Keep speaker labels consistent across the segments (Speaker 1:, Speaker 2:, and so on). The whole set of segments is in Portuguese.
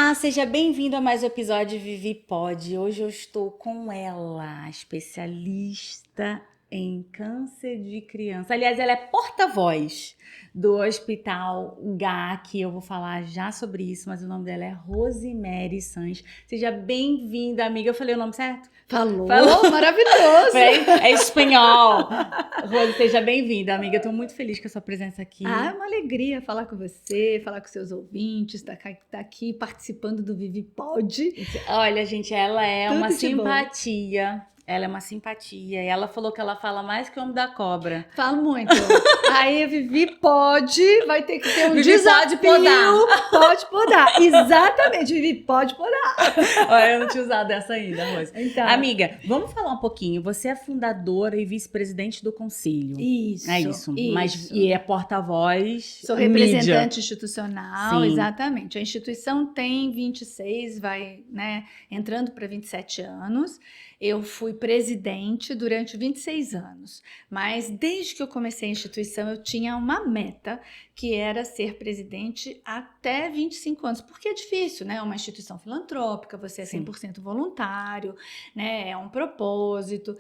Speaker 1: Olá, seja bem-vindo a mais um episódio de Vivi Pod. Hoje eu estou com ela, especialista em câncer de criança. Aliás, ela é porta-voz do Hospital GAC. Eu vou falar já sobre isso, mas o nome dela é Rosemary Sanches. Seja bem-vinda, amiga. Eu falei o nome certo?
Speaker 2: Falou. Maravilhoso!
Speaker 1: É espanhol. Rose, seja bem-vinda, amiga. Eu tô muito feliz com a sua presença aqui.
Speaker 2: É uma alegria falar com você, falar com seus ouvintes, tá aqui participando do Vivi Pod.
Speaker 1: Olha, gente, ela é
Speaker 2: Tudo
Speaker 1: uma
Speaker 2: de
Speaker 1: simpatia. Ela é uma simpatia. E ela falou que ela fala mais que o homem da cobra.
Speaker 2: Falo muito. Aí a Vivi Pod vai ter que ter um
Speaker 1: Vivi
Speaker 2: desafio. Pode podar. Exatamente, Vivi pode podar.
Speaker 1: Olha, eu não tinha usado essa ainda, Rose.
Speaker 2: Então,
Speaker 1: Amiga, vamos falar um pouquinho. Você é fundadora e vice-presidente do conselho.
Speaker 2: isso.
Speaker 1: É isso. Mas, e é porta-voz.
Speaker 2: Sou
Speaker 1: mídia.
Speaker 2: representante institucional,
Speaker 1: Sim.
Speaker 2: exatamente. A instituição tem 26, vai, entrando para 27 anos. Eu fui presidente durante 26 anos, mas desde que eu comecei a instituição eu tinha uma meta que era ser presidente até 25 anos, porque é difícil, né? É uma instituição filantrópica, você é 100% voluntário, né? É um propósito,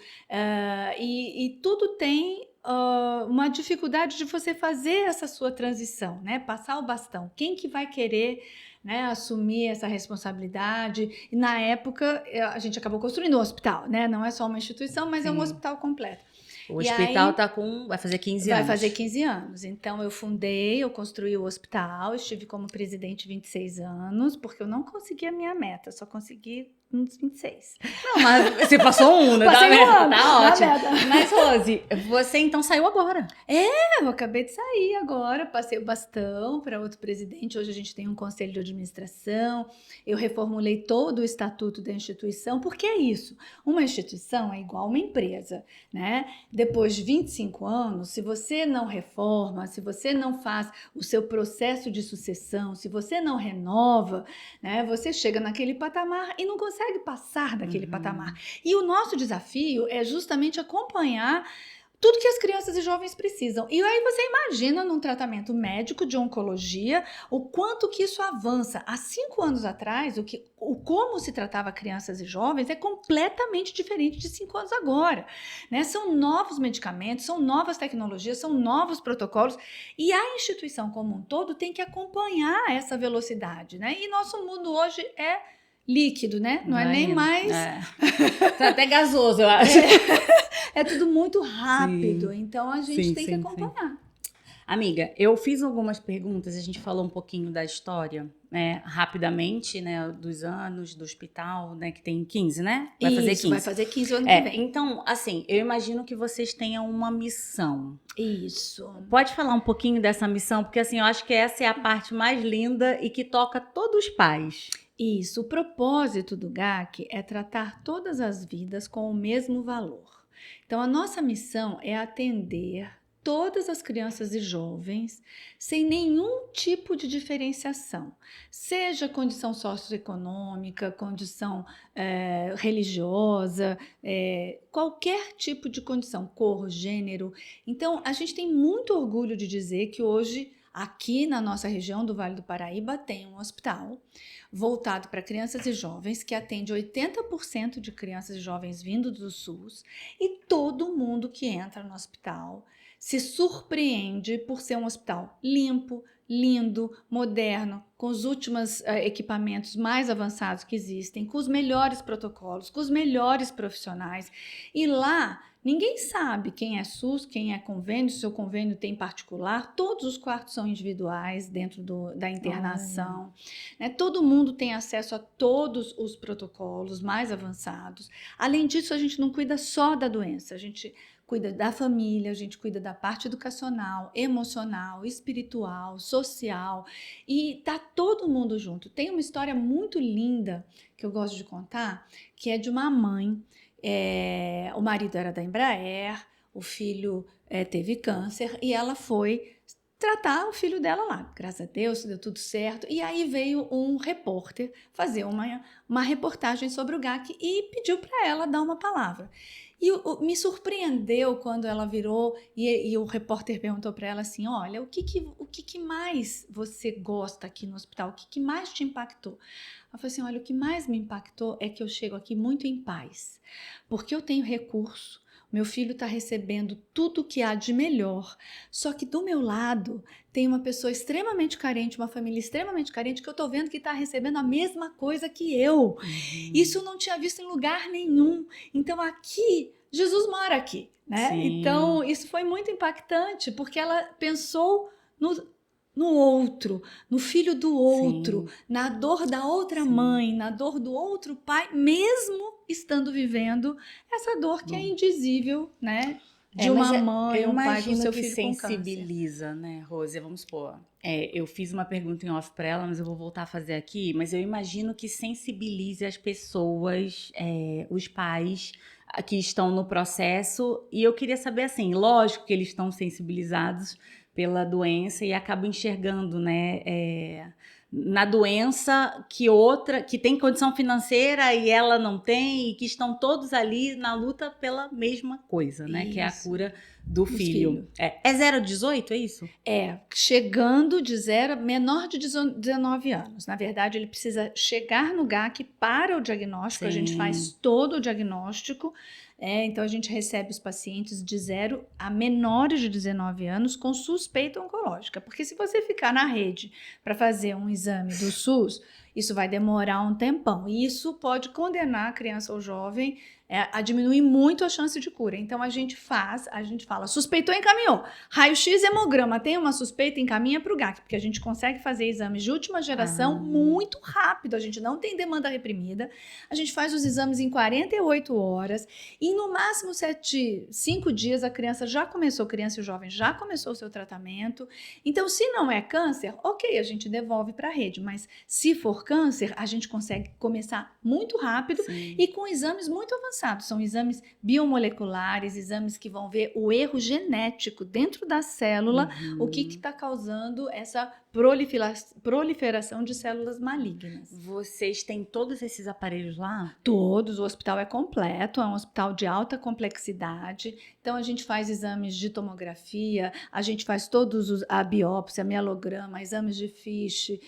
Speaker 2: e tudo tem uma dificuldade de você fazer essa sua transição, né? Passar o bastão. Quem que vai querer, né, assumir essa responsabilidade? E na época a gente acabou construindo um hospital, né? Não é só uma instituição, mas é um hospital completo.
Speaker 1: O hospital vai fazer 15 anos.
Speaker 2: Vai fazer 15 anos. Então eu construí o hospital, estive como presidente 26 anos, porque eu não consegui a minha meta, só consegui uns 26.
Speaker 1: Não, mas você passou um, né?
Speaker 2: Passei um ano,
Speaker 1: tá ótimo.
Speaker 2: meta.
Speaker 1: Mas, Rose, você então saiu agora.
Speaker 2: Eu acabei de sair agora, passei o bastão para outro presidente. Hoje a gente tem um conselho de administração. Eu reformulei todo o estatuto da instituição, porque é isso. Uma instituição é igual uma empresa, né? Depois de 25 anos, se você não reforma, se você não faz o seu processo de sucessão, se você não renova, né, você chega naquele patamar e não consegue passar daquele patamar. E o nosso desafio é justamente acompanhar tudo que as crianças e jovens precisam. E aí você imagina num tratamento médico de oncologia o quanto que isso avança. Há 5 anos atrás, como se tratava crianças e jovens é completamente diferente de 5 anos agora, né? São novos medicamentos, são novas tecnologias, são novos protocolos, e a instituição como um todo tem que acompanhar essa velocidade, né? E nosso mundo hoje é líquido, né? Não é nem mais...
Speaker 1: Tá até gasoso, eu acho.
Speaker 2: É tudo muito rápido, então a gente tem que acompanhar.
Speaker 1: Amiga, eu fiz algumas perguntas, a gente falou um pouquinho da história, né, rapidamente, né, dos anos do hospital, né, que tem 15, né? Vai fazer 15.
Speaker 2: Vai fazer 15 o ano que vem.
Speaker 1: Então, assim, eu imagino que vocês tenham uma missão.
Speaker 2: Isso.
Speaker 1: Pode falar um pouquinho dessa missão? Porque, assim, eu acho que essa é a parte mais linda e que toca todos os pais.
Speaker 2: Isso, o propósito do GAC é tratar todas as vidas com o mesmo valor. Então, a nossa missão é atender todas as crianças e jovens sem nenhum tipo de diferenciação, seja condição socioeconômica, condição religiosa, qualquer tipo de condição, cor, gênero. Então, a gente tem muito orgulho de dizer que hoje, aqui na nossa região do Vale do Paraíba, tem um hospital voltado para crianças e jovens que atende 80% de crianças e jovens vindo do SUS, e todo mundo que entra no hospital se surpreende por ser um hospital limpo, lindo, moderno, com os últimos equipamentos mais avançados que existem, com os melhores protocolos, com os melhores profissionais. E lá ninguém sabe quem é SUS, quem é convênio, se o seu convênio tem particular. Todos os quartos são individuais dentro da internação. Né? Todo mundo tem acesso a todos os protocolos mais avançados. Além disso, a gente não cuida só da doença, a gente cuida da família, a gente cuida da parte educacional, emocional, espiritual, social, e tá todo mundo junto. Tem uma história muito linda que eu gosto de contar, que é de uma mãe. O marido era da Embraer, o filho teve câncer e ela foi tratar o filho dela lá. Graças a Deus, deu tudo certo. E aí veio um repórter fazer uma reportagem sobre o GAC e pediu para ela dar uma palavra. E me surpreendeu quando ela virou e o repórter perguntou para ela assim, olha, o que mais você gosta aqui no hospital? O que mais te impactou? Ela falou assim, olha, o que mais me impactou é que eu chego aqui muito em paz, porque eu tenho recurso, meu filho está recebendo tudo que há de melhor, só que do meu lado tem uma pessoa extremamente carente, uma família extremamente carente, que eu estou vendo que está recebendo a mesma coisa que eu. Isso eu não tinha visto em lugar nenhum. Então aqui, Jesus mora aqui, né?
Speaker 1: Sim.
Speaker 2: Então isso foi muito impactante, porque ela pensou no outro, no filho do outro,
Speaker 1: Sim.
Speaker 2: na dor da outra
Speaker 1: Sim.
Speaker 2: mãe, na dor do outro pai, mesmo estando vivendo essa dor que é indizível, né? De uma mãe, um pai com seu filho com câncer.
Speaker 1: Sensibiliza, né, Rose? Vamos supor. Eu fiz uma pergunta em off para ela, mas eu vou voltar a fazer aqui. Mas eu imagino que sensibilize as pessoas, os pais que estão no processo. E eu queria saber, assim, lógico que eles estão sensibilizados pela doença e acabam enxergando, né, na doença que tem condição financeira e ela não tem, e que estão todos ali na luta pela mesma coisa, né?
Speaker 2: Isso.
Speaker 1: Que é a cura do filho. É 0 a 18, é isso?
Speaker 2: Chegando de 0, menor de 19 anos. Na verdade, ele precisa chegar no GAC para o diagnóstico.
Speaker 1: Sim.
Speaker 2: A gente faz todo o diagnóstico. Então, a gente recebe os pacientes de 0 a menores de 19 anos com suspeita oncológica. Porque se você ficar na rede para fazer um exame do SUS, isso vai demorar um tempão. E isso pode condenar a criança ou jovem a diminuir muito a chance de cura. Então, a gente fala, suspeitou, encaminhou. Raio-X, hemograma, tem uma suspeita, encaminha para o GAC, porque a gente consegue fazer exames de última geração muito rápido, a gente não tem demanda reprimida, a gente faz os exames em 48 horas e no máximo 5 dias a criança e o jovem já começou o seu tratamento. Então, se não é câncer, ok, a gente devolve para a rede, mas se for câncer, a gente consegue começar muito rápido. Sim. E com exames muito avançados. São exames biomoleculares, exames que vão ver o erro genético dentro da célula, o que está causando essa proliferação de células malignas.
Speaker 1: Vocês têm todos esses aparelhos lá?
Speaker 2: Todos, o hospital é completo, é um hospital de alta complexidade. Então a gente faz exames de tomografia, a gente faz a biópsia, mielograma, exames de Fish,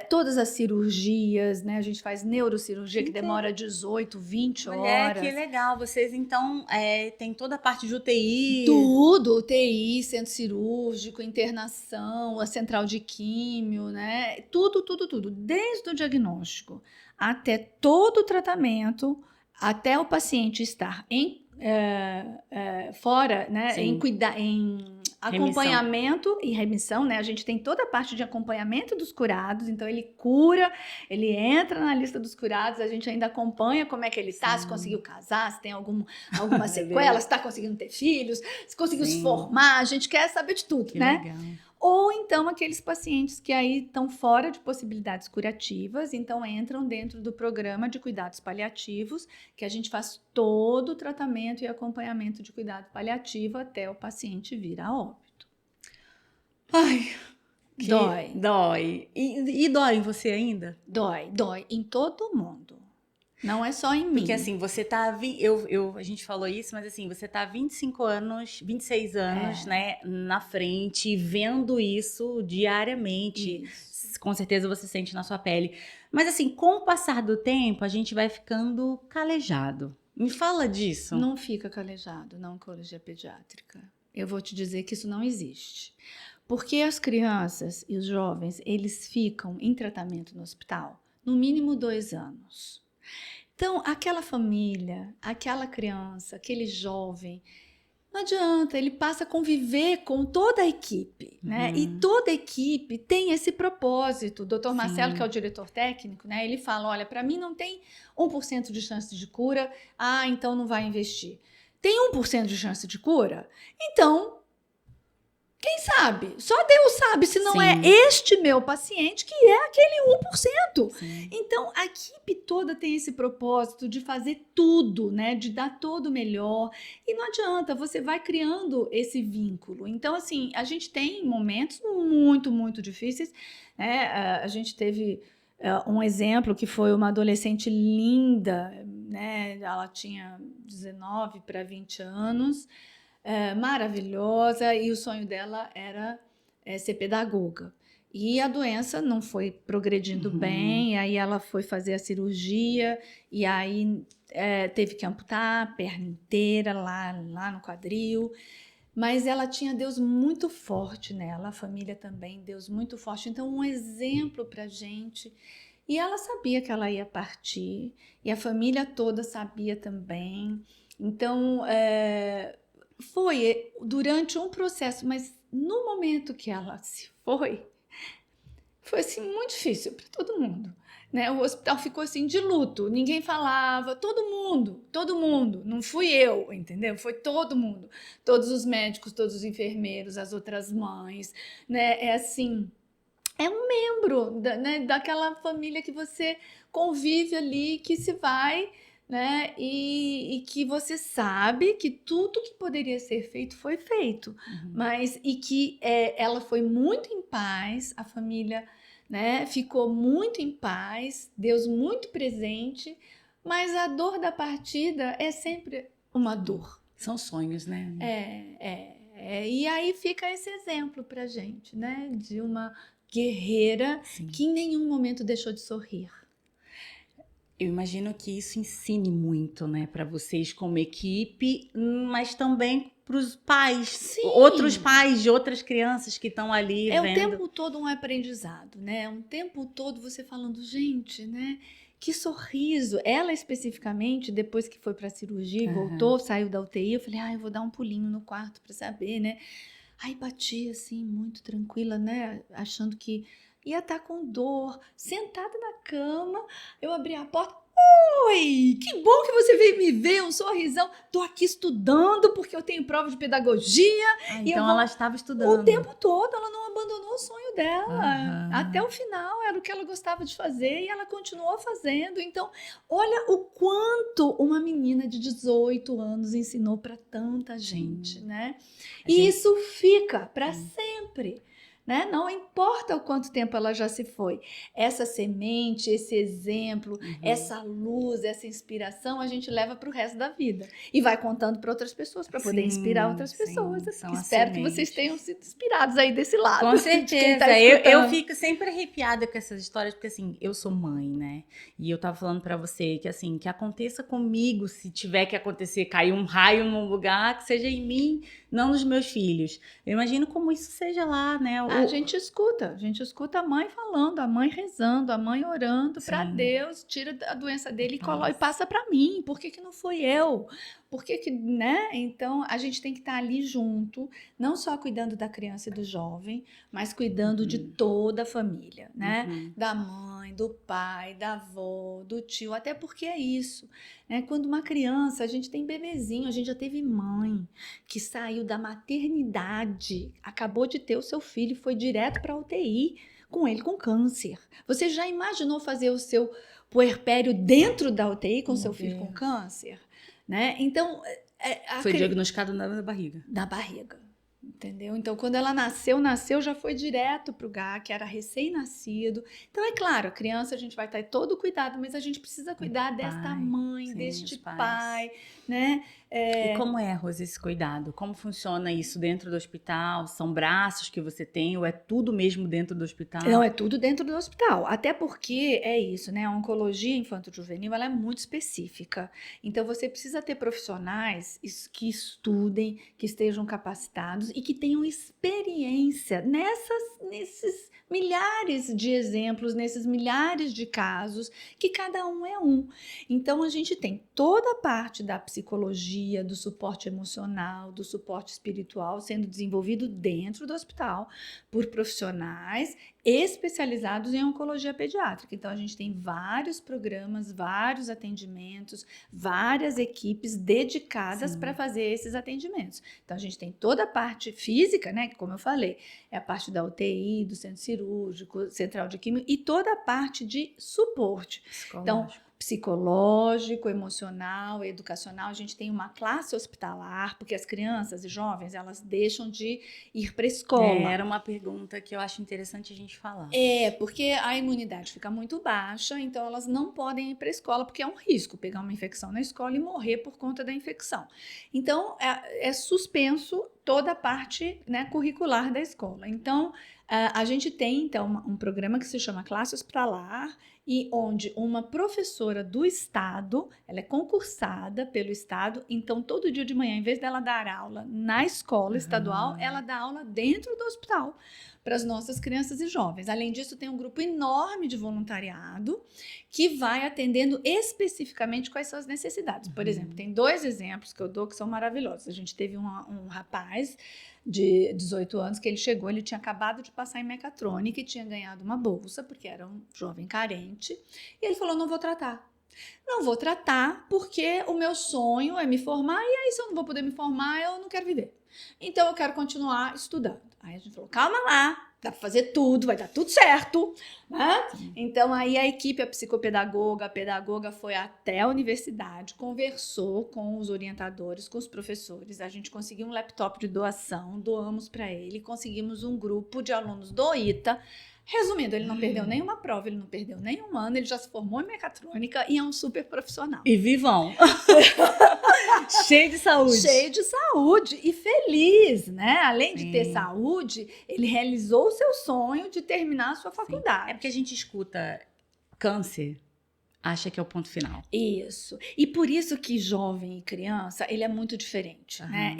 Speaker 2: todas as cirurgias, né? A gente faz neurocirurgia que demora 18, 20 horas.
Speaker 1: Que legal, vocês então têm toda a parte de UTI?
Speaker 2: Tudo, UTI, centro cirúrgico, internação, a central de químio, né? Tudo, desde o diagnóstico até todo o tratamento, até o paciente estar fora, né? Sim. Em acompanhamento e remissão, né? A gente tem toda a parte de acompanhamento dos curados, então ele cura, ele entra na lista dos curados, a gente ainda acompanha como é que ele tá, se conseguiu casar, se tem alguma sequela, se está conseguindo ter filhos, se conseguiu se formar, a gente quer saber de tudo, né?
Speaker 1: Legal.
Speaker 2: Ou então aqueles pacientes que aí estão fora de possibilidades curativas, então entram dentro do programa de cuidados paliativos, que a gente faz todo o tratamento e acompanhamento de cuidado paliativo até o paciente vir a óbito.
Speaker 1: Ai,
Speaker 2: dói.
Speaker 1: Dói. E dói em você ainda?
Speaker 2: Dói em todo mundo. Não é só em mim.
Speaker 1: Porque assim, você tá... a gente falou isso, mas assim, você tá 25 anos, 26 anos, né, na frente, vendo isso diariamente. Isso. Com certeza você sente na sua pele. Mas assim, com o passar do tempo, a gente vai ficando calejado. Me fala disso.
Speaker 2: Não fica calejado na oncologia pediátrica. Eu vou te dizer que isso não existe. Porque as crianças e os jovens, eles ficam em tratamento no hospital no mínimo 2 anos. Então, aquela família, aquela criança, aquele jovem, não adianta, ele passa a conviver com toda a equipe, né? E toda a equipe tem esse propósito. O Dr. Marcelo, que é o diretor técnico, né? Ele fala, olha, para mim não tem 1% de chance de cura, então não vai investir. Tem 1% de chance de cura? Então... quem sabe? Só Deus sabe se não é este meu paciente que é aquele 1%. Sim. Então, a equipe toda tem esse propósito de fazer tudo, né? De dar todo o melhor. E não adianta, você vai criando esse vínculo. Então, assim, a gente tem momentos muito, muito difíceis. Né? A gente teve um exemplo que foi uma adolescente linda, né? Ela tinha 19 para 20 anos, maravilhosa, e o sonho dela era ser pedagoga. E a doença não foi progredindo bem, e aí ela foi fazer a cirurgia, e aí teve que amputar a perna inteira lá no quadril. Mas ela tinha Deus muito forte nela, a família também, Deus muito forte. Então, um exemplo para gente. E ela sabia que ela ia partir, e a família toda sabia também. Então, foi durante um processo, mas no momento que ela se foi assim muito difícil para todo mundo, né? O hospital ficou assim de luto, ninguém falava, todo mundo, não fui eu, entendeu? Foi todo mundo, todos os médicos, todos os enfermeiros, as outras mães, né? É assim, é um membro né, daquela família que você convive ali, que se vai, né? E que você sabe que tudo que poderia ser feito foi feito, mas e que ela foi muito em paz, a família, né, ficou muito em paz, Deus muito presente, mas a dor da partida é sempre uma dor.
Speaker 1: São sonhos, né?
Speaker 2: E aí fica esse exemplo pra gente, né, de uma guerreira que em nenhum momento deixou de sorrir.
Speaker 1: Eu imagino que isso ensine muito, né, para vocês como equipe, mas também para os pais,
Speaker 2: Sim.
Speaker 1: Outros pais de outras crianças que estão ali vendo.
Speaker 2: O tempo todo um aprendizado, né? Um tempo todo você falando, gente, né? Que sorriso. Ela especificamente, depois que foi para a cirurgia e voltou, saiu da UTI, eu falei, eu vou dar um pulinho no quarto para saber, né? Aí bati assim, muito tranquila, né? Achando que ia estar com dor, sentada na cama, eu abri a porta. Oi, que bom que você veio me ver, um sorrisão. Tô aqui estudando porque eu tenho prova de pedagogia.
Speaker 1: Então ela estava estudando.
Speaker 2: O tempo todo, ela não abandonou o sonho dela. Até o final, era o que ela gostava de fazer e ela continuou fazendo. Então, olha o quanto uma menina de 18 anos ensinou para tanta gente, né? Isso fica para sempre. Né? Não importa o quanto tempo ela já se foi. Essa semente, esse exemplo, essa luz, essa inspiração, a gente leva para o resto da vida. E vai contando para outras pessoas, para poder inspirar outras pessoas. Espero que vocês tenham sido inspirados aí desse lado.
Speaker 1: Com certeza. Tá eu fico sempre arrepiada com essas histórias, porque assim, eu sou mãe, né? E eu tava falando para você que assim, que aconteça comigo, se tiver que acontecer, cair um raio num lugar, que seja em mim, não nos meus filhos. Eu imagino como isso seja lá, né?
Speaker 2: A gente escuta a mãe falando, a mãe rezando, a mãe orando para Deus, tira a doença dele e passa para mim. Por que não fui eu? Por que, né? Então, a gente tem que estar ali junto, não só cuidando da criança e do jovem, mas cuidando de toda a família, né? Da mãe, do pai, da avó, do tio, até porque é isso, né? Quando uma criança, a gente tem bebezinho, a gente já teve mãe que saiu da maternidade, acabou de ter o seu filho, foi direto para a UTI, com ele com câncer. Você já imaginou fazer o seu puerpério dentro da UTI com seu filho com câncer? Né? Então,
Speaker 1: foi diagnosticado na barriga.
Speaker 2: Na barriga, entendeu? Então, quando ela nasceu, já foi direto para o GA, que era recém-nascido. Então, é claro, a criança a gente vai estar todo cuidado, mas a gente precisa cuidar desta mãe, deste pai, né?
Speaker 1: E como é, Rose, esse cuidado? Como funciona isso dentro do hospital? São braços que você tem ou é tudo mesmo dentro do hospital?
Speaker 2: Não, é tudo dentro do hospital. Até porque é isso, né? A oncologia infanto-juvenil, ela é muito específica. Então, você precisa ter profissionais que estudem, que estejam capacitados e que tenham experiência nesses milhares de exemplos, nesses milhares de casos, que cada um é um. Então, a gente tem toda a parte da psicologia, do suporte emocional, do suporte espiritual sendo desenvolvido dentro do hospital por profissionais especializados em oncologia pediátrica. Então, a gente tem vários programas, vários atendimentos, várias equipes dedicadas para fazer esses atendimentos. Então, a gente tem toda a parte física, né, que, como eu falei, é a parte da UTI, do centro cirúrgico, central de químio, e toda a parte de suporte. Então, psicológico, emocional, educacional. A gente tem uma classe hospitalar, porque as crianças e jovens, elas deixam de ir para a escola.
Speaker 1: Era uma pergunta que eu acho interessante a gente falar.
Speaker 2: Porque a imunidade fica muito baixa, então elas não podem ir para a escola, porque é um risco pegar uma infecção na escola e morrer por conta da infecção. Então, é suspenso toda a parte, né, curricular da escola. Então, a gente tem, então, um programa que se chama Classe Hospitalar, e onde uma professora do estado, ela é concursada pelo estado, então todo dia de manhã, em vez dela dar aula na escola estadual, ela dá aula dentro do hospital para as nossas crianças e jovens. Além disso, tem um grupo enorme de voluntariado que vai atendendo especificamente quais são as necessidades. Por exemplo, tem 2 exemplos que eu dou que são maravilhosos. A gente teve um rapaz de 18 anos que ele chegou, ele tinha acabado de passar em mecatrônica e tinha ganhado uma bolsa, porque era um jovem carente, e ele falou, não vou tratar porque o meu sonho é me formar, e aí se eu não vou poder me formar, eu não quero viver. Então eu quero continuar estudando. Aí a gente falou, calma lá, dá para fazer tudo, vai dar tudo certo, né? Então aí a equipe, a psicopedagoga, a pedagoga foi até a universidade, conversou com os orientadores, com os professores, a gente conseguiu um laptop de doação, doamos para ele, conseguimos um grupo de alunos do ITA. Resumindo, ele não perdeu nenhuma prova, ele não perdeu nenhum ano, ele já se formou em mecatrônica e é um super profissional.
Speaker 1: E vivão. Cheio de saúde.
Speaker 2: Cheio de saúde e feliz, né? Além de ter saúde, ele realizou o seu sonho de terminar a sua faculdade.
Speaker 1: É porque a gente escuta câncer, acha que é o ponto final.
Speaker 2: Isso. E por isso que jovem e criança, ele é muito diferente, né?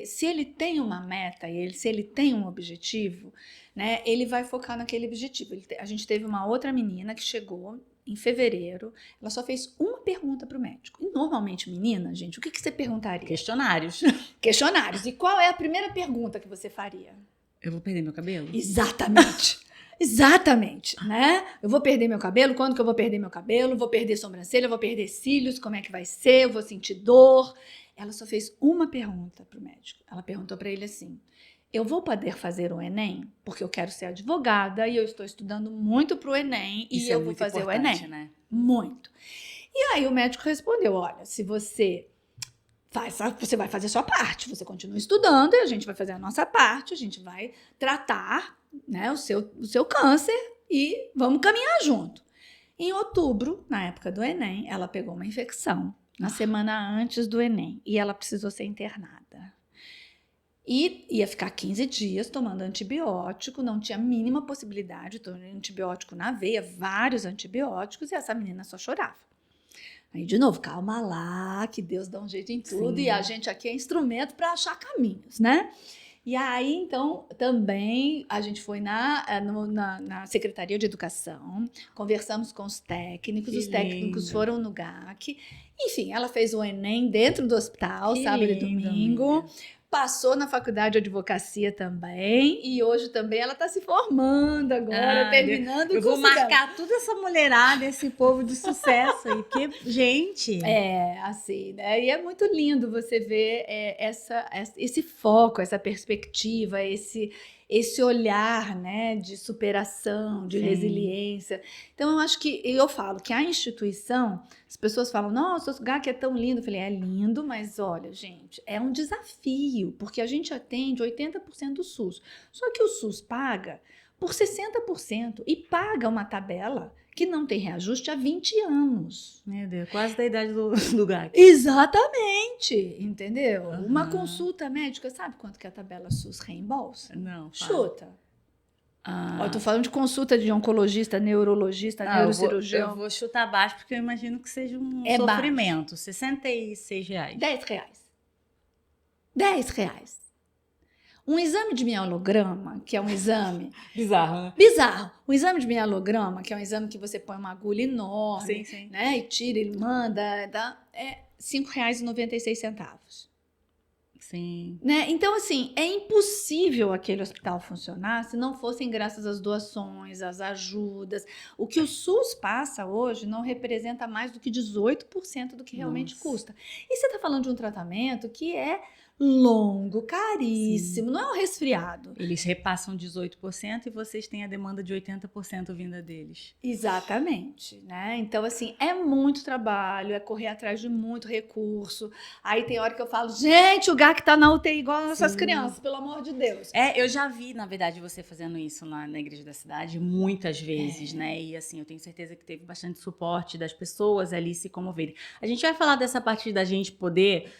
Speaker 2: Se ele tem uma meta, se ele tem um objetivo, né? Ele vai focar naquele objetivo. A gente teve uma outra menina que chegou em fevereiro, ela só fez uma pergunta para o médico. E normalmente, menina, gente, o que você perguntaria?
Speaker 1: Questionários.
Speaker 2: Questionários. E qual é a primeira pergunta que você faria?
Speaker 1: Eu vou perder meu cabelo?
Speaker 2: Exatamente. Exatamente, né? Eu vou perder meu cabelo, quando que eu vou perder meu cabelo? Vou perder sobrancelha, vou perder cílios, como é que vai ser? Eu vou sentir dor? Ela só fez uma pergunta para o médico. Ela perguntou para ele assim, eu vou poder fazer o Enem? Porque eu quero ser advogada e eu estou estudando muito para o Enem e eu vou fazer o Enem.
Speaker 1: Né?
Speaker 2: Muito. E aí o médico respondeu, olha, se você vai fazer a sua parte, você continua estudando e a gente vai fazer a nossa parte, a gente vai tratar, né, o seu câncer e vamos caminhar junto. Em outubro, na época do Enem, ela pegou uma infecção na semana antes do Enem e ela precisou ser internada. E ia ficar 15 dias tomando antibiótico, não tinha a mínima possibilidade, tomando antibiótico na veia, vários antibióticos, e essa menina só chorava. Aí, de novo, calma lá, que Deus dá um jeito em tudo, e a gente aqui é instrumento para achar caminhos, né? E aí, então, também a gente foi na Secretaria de Educação, conversamos com os técnicos, os técnicos foram no GAC, enfim, ela fez o Enem dentro do hospital, sábado e domingo, amiga. Passou na faculdade de advocacia também, e hoje também ela está se formando agora, terminando o curso.
Speaker 1: Eu vou marcar toda essa mulherada, esse povo de sucesso aí, porque, gente...
Speaker 2: assim, né? E é muito lindo você ver esse foco, essa perspectiva, esse olhar, né, de superação, de resiliência. Então, eu acho eu falo que a instituição, as pessoas falam, nossa, o GAC é tão lindo. Eu falei, é lindo, mas olha, gente, é um desafio, porque a gente atende 80% do SUS. Só que o SUS paga por 60% e paga uma tabela que não tem reajuste há 20 anos.
Speaker 1: Meu Deus, quase da idade do GAC.
Speaker 2: Exatamente, entendeu? Uma consulta médica, sabe quanto que a tabela SUS reembolsa?
Speaker 1: Não,
Speaker 2: chuta. Eu tô falando de consulta de oncologista, neurologista, neurocirurgião.
Speaker 1: Eu vou chutar baixo, porque eu imagino que seja um sofrimento. Baixo. R$66.
Speaker 2: R$10. Um exame de mielograma, que é um exame...
Speaker 1: Bizarro, né?
Speaker 2: Bizarro. Um exame de mielograma, que é um exame que você põe uma agulha enorme,
Speaker 1: sim.
Speaker 2: né? E tira, ele manda, é R$5,96.
Speaker 1: Sim.
Speaker 2: Né? Então, assim, é impossível aquele hospital funcionar se não fossem graças às doações, às ajudas. O que o SUS passa hoje não representa mais do que 18% do que realmente custa. E você está falando de um tratamento que é longo, caríssimo, não é um resfriado.
Speaker 1: Eles repassam 18% e vocês têm a demanda de 80% vinda deles.
Speaker 2: Exatamente, né? Então, assim, é muito trabalho, é correr atrás de muito recurso. Aí tem hora que eu falo, gente, o GAC tá na UTI igual as nossas crianças, pelo amor de Deus.
Speaker 1: Eu já vi, na verdade, você fazendo isso lá na Igreja da Cidade muitas vezes, né? E assim, eu tenho certeza que teve bastante suporte das pessoas ali se comoverem. A gente vai falar dessa parte da gente poder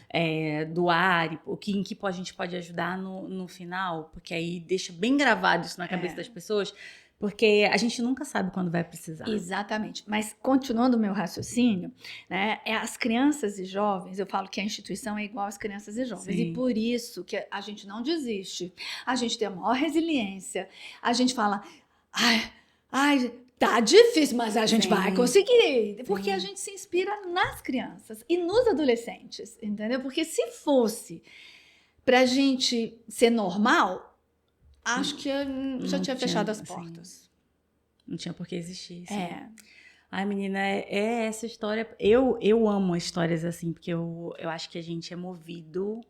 Speaker 1: doar, em que a gente pode ajudar no final, porque aí deixa bem gravado isso na cabeça das pessoas, porque a gente nunca sabe quando vai precisar.
Speaker 2: Exatamente. Mas continuando o meu raciocínio, né, as crianças e jovens, eu falo que a instituição é igual às crianças e jovens.
Speaker 1: Sim.
Speaker 2: E por isso que a gente não desiste. A gente tem a maior resiliência. A gente fala, ai, tá difícil, mas a gente vai conseguir. Porque a gente se inspira nas crianças e nos adolescentes, entendeu? Porque se fosse pra gente ser normal, acho que eu já tinha fechado as portas.
Speaker 1: Não tinha por que existir. Assim.
Speaker 2: Ai,
Speaker 1: menina, é essa história. Eu amo histórias assim, porque eu acho que a gente é movido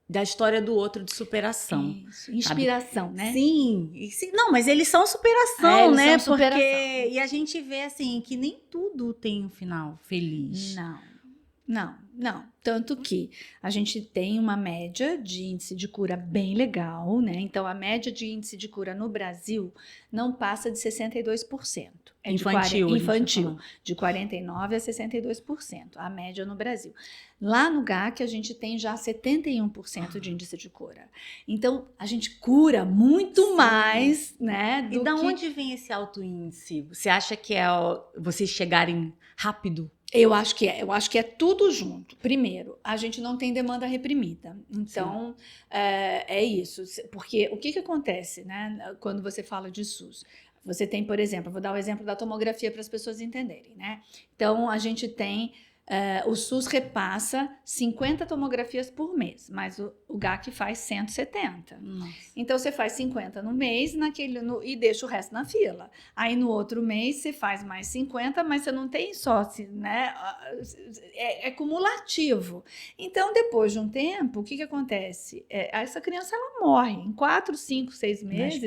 Speaker 1: da história do outro de superação.
Speaker 2: Isso, inspiração,
Speaker 1: sabe?
Speaker 2: né?
Speaker 1: Sim. Não, mas eles são superação,
Speaker 2: eles
Speaker 1: né?
Speaker 2: são superação.
Speaker 1: E a gente vê assim que nem tudo tem um final feliz.
Speaker 2: Não. Tanto que a gente tem uma média de índice de cura bem legal, né? Então, a média de índice de cura no Brasil não passa de 62%.
Speaker 1: Infantil.
Speaker 2: De 49% a 62%, a média no Brasil. Lá no GAC, a gente tem já 71% de índice de cura. Então, a gente cura muito mais, né?
Speaker 1: E da onde vem esse alto índice? Você acha que é vocês chegarem rápido?
Speaker 2: Eu acho que é tudo junto. Primeiro, a gente não tem demanda reprimida. Então, é isso. Porque o que acontece, né, quando você fala de SUS? Você tem, por exemplo, vou dar o exemplo da tomografia para as pessoas entenderem, né? Então, a gente tem, o SUS repassa 50 tomografias por mês, mas o GAC faz 170.
Speaker 1: Nossa.
Speaker 2: Então, você faz 50 no mês e deixa o resto na fila. Aí, no outro mês, você faz mais 50, mas você não tem só, né? É cumulativo. Então, depois de um tempo, o que acontece? Essa criança, ela morre. Em 4, 5, 6 meses,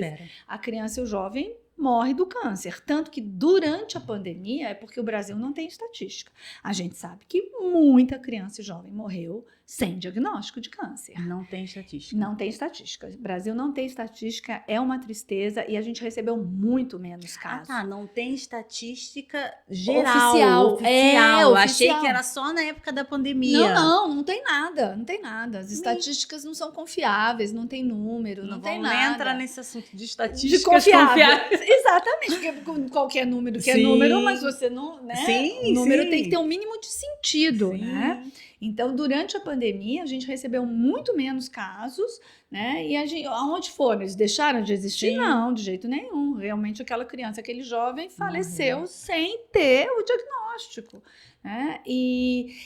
Speaker 2: a criança e o jovem morre do câncer. Tanto que durante a pandemia, é porque o Brasil não tem estatística. A gente sabe que muita criança e jovem morreu sem diagnóstico de câncer.
Speaker 1: Não tem estatística.
Speaker 2: Não tem estatística. O Brasil não tem estatística, é uma tristeza e a gente recebeu muito menos casos.
Speaker 1: Não tem estatística geral. Oficial.
Speaker 2: Oficial.
Speaker 1: Achei que era só na época da pandemia.
Speaker 2: Não tem nada. As estatísticas não são confiáveis, não tem número, não tem nada.
Speaker 1: Não entra nesse assunto de estatísticas
Speaker 2: confiáveis. Exatamente, porque com qualquer número que é número, mas você não, né?
Speaker 1: Sim,
Speaker 2: o número tem que ter um mínimo de sentido, né? Então, durante a pandemia, a gente recebeu muito menos casos, né? E aonde foram? Eles deixaram de existir? Sim. Não, de jeito nenhum. Realmente, aquela criança, aquele jovem faleceu sem ter o diagnóstico. Né?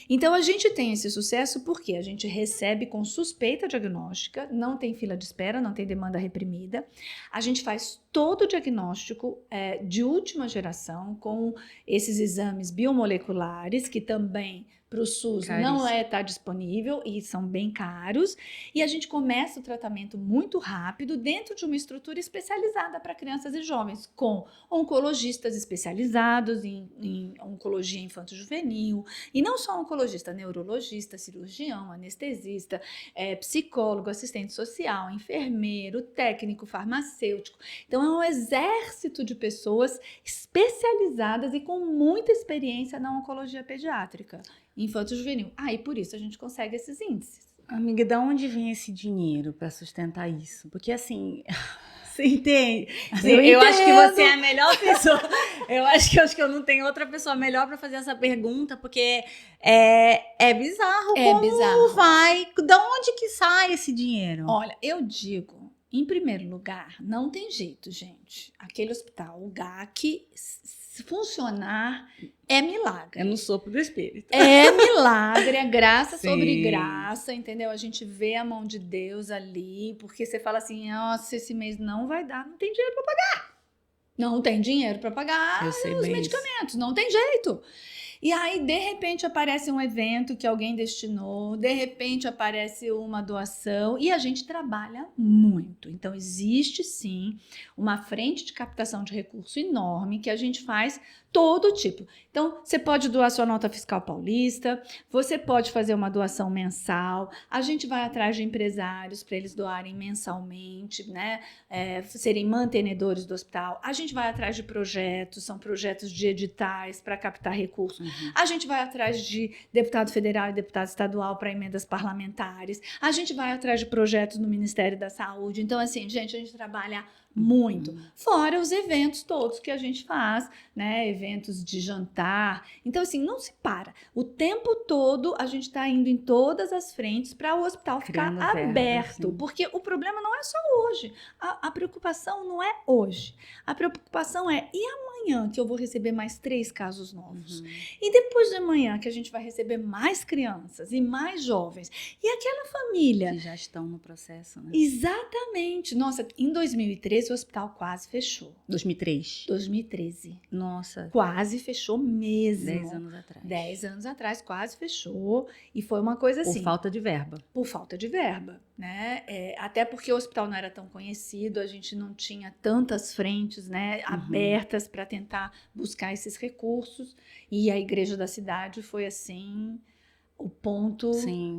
Speaker 2: Então, a gente tem esse sucesso porque a gente recebe com suspeita diagnóstica, não tem fila de espera, não tem demanda reprimida. A gente faz todo o diagnóstico de última geração com esses exames biomoleculares, que também para o SUS não está disponível e são bem caros, e a gente começa o tratamento muito rápido dentro de uma estrutura especializada para crianças e jovens, com oncologistas especializados em oncologia infanto-juvenil, e não só oncologista, neurologista, cirurgião, anestesista, psicólogo, assistente social, enfermeiro, técnico, farmacêutico. Então é um exército de pessoas especializadas e com muita experiência na oncologia pediátrica, infanto-juvenil. E por isso a gente consegue esses índices.
Speaker 1: Amiga, de onde vem esse dinheiro para sustentar isso? Porque assim, você entende? Eu acho que você é a melhor pessoa. Eu acho que eu não tenho outra pessoa melhor para fazer essa pergunta, porque é bizarro. Como vai? De onde que sai esse dinheiro?
Speaker 2: Olha, eu digo, em primeiro lugar, não tem jeito, gente. Aquele hospital, o GAC, se funcionar, é milagre.
Speaker 1: É no sopro do espírito.
Speaker 2: É milagre, é graça sobre graça, entendeu? A gente vê a mão de Deus ali, porque você fala assim, nossa, esse mês não vai dar, não tem dinheiro para pagar. Não tem dinheiro para pagar os medicamentos, não tem jeito. E aí, de repente, aparece um evento que alguém destinou, de repente aparece uma doação e a gente trabalha muito. Então, existe sim uma frente de captação de recurso enorme que a gente faz todo tipo. Então, você pode doar sua nota fiscal paulista, você pode fazer uma doação mensal, a gente vai atrás de empresários para eles doarem mensalmente, né? Serem mantenedores do hospital. A gente vai atrás de projetos, são projetos de editais para captar recursos. A gente vai atrás de deputado federal e deputado estadual para emendas parlamentares. A gente vai atrás de projetos no Ministério da Saúde. Então, assim, gente, a gente trabalha muito. Fora os eventos todos que a gente faz, né? Eventos de jantar. Então, assim, não se para. O tempo todo a gente está indo em todas as frentes para o hospital ficar aberto. Porque o problema não é só hoje. A preocupação não é hoje. A preocupação é, e amanhã que eu vou receber mais 3 casos novos? E depois de amanhã que a gente vai receber mais crianças e mais jovens? E aquela família...
Speaker 1: Que já estão no processo, né?
Speaker 2: Exatamente. Nossa, em 2013 o hospital quase fechou.
Speaker 1: 2003?
Speaker 2: 2013.
Speaker 1: Nossa.
Speaker 2: Quase fechou mesmo.
Speaker 1: 10 anos atrás.
Speaker 2: 10 anos atrás quase fechou. E foi uma coisa assim...
Speaker 1: Por falta de verba.
Speaker 2: Por falta de verba, né? Até porque o hospital não era tão conhecido, a gente não tinha tantas frentes, né, abertas para tentar buscar esses recursos. E a igreja da cidade foi assim... o ponto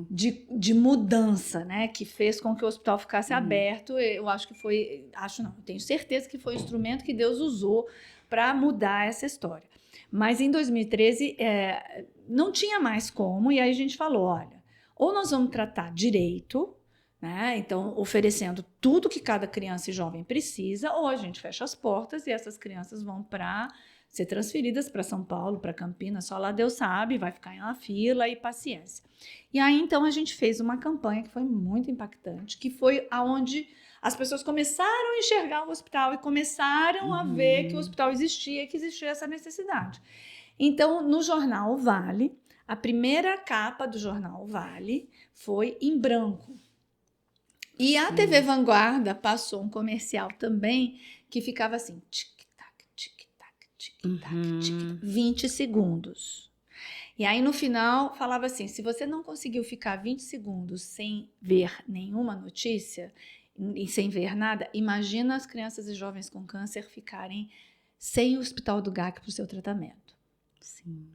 Speaker 2: de mudança, né, que fez com que o hospital ficasse aberto. Eu acho que foi, eu tenho certeza que foi o instrumento que Deus usou para mudar essa história. Mas em 2013 não tinha mais como, e aí a gente falou, olha, ou nós vamos tratar direito, né, então oferecendo tudo que cada criança e jovem precisa, ou a gente fecha as portas e essas crianças vão para ser transferidas para São Paulo, para Campinas, só lá Deus sabe, vai ficar na fila e paciência. E aí, então, a gente fez uma campanha que foi muito impactante, que foi aonde as pessoas começaram a enxergar o hospital e começaram a ver que o hospital existia e que existia essa necessidade. Então, no jornal Vale, a primeira capa do jornal Vale foi em branco. E a TV Vanguarda passou um comercial também que ficava assim, tic-tac, tic-tac, tic-tac, tic-tac, 20 segundos. E aí no final falava assim, se você não conseguiu ficar 20 segundos sem ver nenhuma notícia e sem ver nada, imagina as crianças e jovens com câncer ficarem sem o Hospital do GAC para o seu tratamento.
Speaker 1: Sim.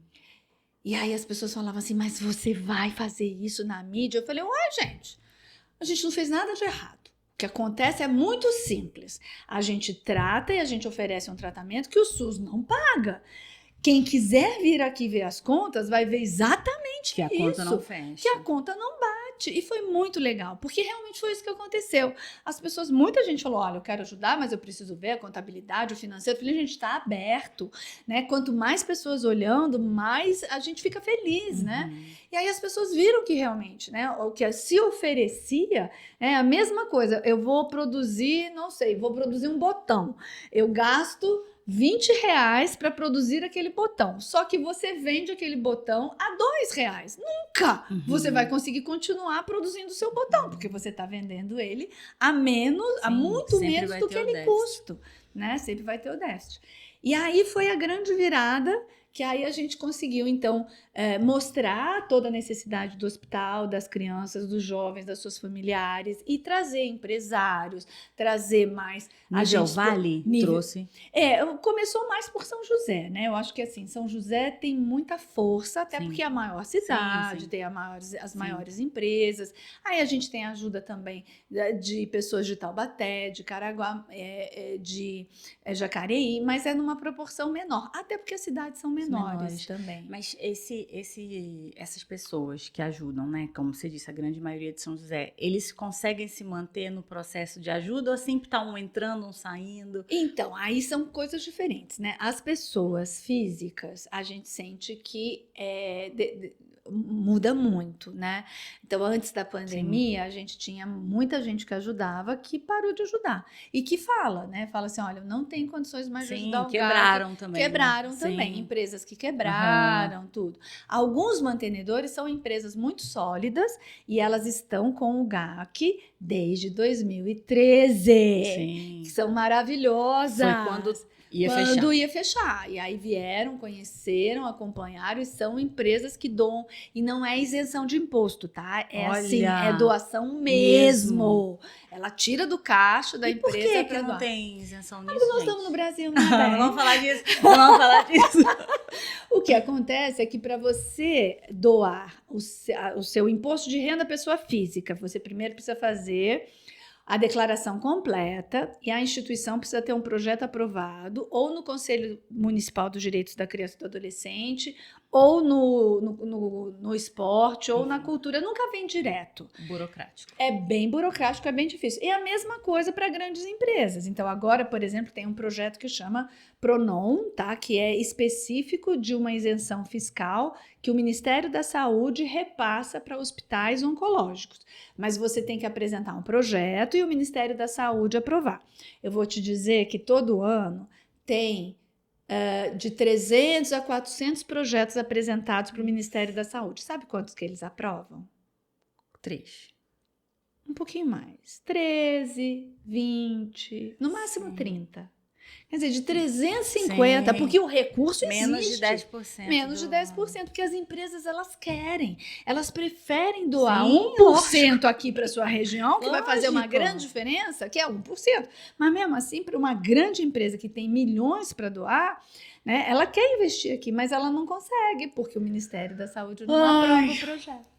Speaker 2: E aí as pessoas falavam assim, mas você vai fazer isso na mídia? Eu falei, ué, gente, a gente não fez nada de errado. O que acontece é muito simples. A gente trata e a gente oferece um tratamento que o SUS não paga. Quem quiser vir aqui ver as contas vai ver exatamente
Speaker 1: que a
Speaker 2: isso.
Speaker 1: Conta não fecha.
Speaker 2: Que a conta não bate. E foi muito legal, porque realmente foi isso que aconteceu. As pessoas, muita gente falou, olha, eu quero ajudar, mas eu preciso ver a contabilidade, o financeiro. Eu falei, gente, está aberto, né? Quanto mais pessoas olhando, mais a gente fica feliz, né? E aí as pessoas viram que realmente, né? O que se oferecia é a mesma coisa. Eu vou produzir, não sei, vou produzir um botão. Eu gasto R$20 para produzir aquele botão. Só que você vende aquele botão a R$2. Nunca você vai conseguir continuar produzindo o seu botão, porque você está vendendo ele a menos, a muito menos do que ele custa, né? Sempre vai ter o déficit. E aí foi a grande virada, que aí a gente conseguiu, então, mostrar toda a necessidade do hospital, das crianças, dos jovens, das suas familiares, e trazer empresários, trazer mais...
Speaker 1: Nível Vale trouxe?
Speaker 2: Começou mais por São José, né? Eu acho que, assim, São José tem muita força, até porque é a maior cidade, tem as maiores empresas. Aí a gente tem a ajuda também de pessoas de Taubaté, de Caraguá, de Jacareí, mas é numa proporção menor, até porque as cidades são menores também.
Speaker 1: Mas essas pessoas que ajudam, né? Como você disse, a grande maioria de São José, eles conseguem se manter no processo de ajuda ou sempre tá um entrando, um saindo?
Speaker 2: Então, aí são coisas diferentes, né? As pessoas físicas, a gente sente que muda muito, né? Então, antes da pandemia, a gente tinha muita gente que ajudava que parou de ajudar. E que fala, né? Fala assim, olha, eu não tenho condições mais de ajudar o
Speaker 1: quebraram
Speaker 2: gato.
Speaker 1: também.
Speaker 2: Quebraram também. Empresas que quebraram, tudo. Alguns mantenedores são empresas muito sólidas e elas estão com o GAC desde 2013.
Speaker 1: Sim.
Speaker 2: Que são maravilhosas.
Speaker 1: Foi quando Ia
Speaker 2: quando
Speaker 1: fechar.
Speaker 2: ia fechar. E aí vieram, conheceram, acompanharam e são empresas que doam. E não é isenção de imposto, tá? É assim,
Speaker 1: Olha,
Speaker 2: é doação mesmo. Ela tira do caixa da
Speaker 1: E por
Speaker 2: empresa
Speaker 1: que
Speaker 2: para
Speaker 1: não
Speaker 2: doar.
Speaker 1: tem isenção nisso,
Speaker 2: Nós
Speaker 1: gente?
Speaker 2: estamos no Brasil, né,
Speaker 1: Não
Speaker 2: bem?
Speaker 1: vamos falar disso. Não vamos falar disso.
Speaker 2: O que acontece é que para você doar o seu imposto de renda pessoa física, você primeiro precisa fazer a declaração completa e a instituição precisa ter um projeto aprovado ou no Conselho Municipal dos Direitos da Criança e do Adolescente, ou no esporte, ou na cultura. Nunca vem direto.
Speaker 1: Burocrático.
Speaker 2: É bem burocrático, é bem difícil. E a mesma coisa para grandes empresas. Então, agora, por exemplo, tem um projeto que chama Pronon, tá? Que é específico de uma isenção fiscal que o Ministério da Saúde repassa para hospitais oncológicos. Mas você tem que apresentar um projeto e o Ministério da Saúde aprovar. Eu vou te dizer que todo ano tem de 300 a 400 projetos apresentados para o Ministério da Saúde. Sabe quantos que eles aprovam?
Speaker 1: 3.
Speaker 2: Um pouquinho mais. 13, 20, no máximo
Speaker 1: Sim.
Speaker 2: 30. Quer dizer, de 350,
Speaker 1: Sim.
Speaker 2: porque o recurso
Speaker 1: Menos
Speaker 2: existe.
Speaker 1: de 10%.
Speaker 2: Menos de 10%, porque as empresas, elas querem. Elas preferem doar
Speaker 1: Sim,
Speaker 2: 1% aqui para sua região, que vai fazer uma
Speaker 1: Lógico.
Speaker 2: grande diferença, que é 1%. Mas mesmo assim, para uma grande empresa que tem milhões para doar, né, ela quer investir aqui, mas ela não consegue, porque o Ministério da Saúde não aprova o projeto.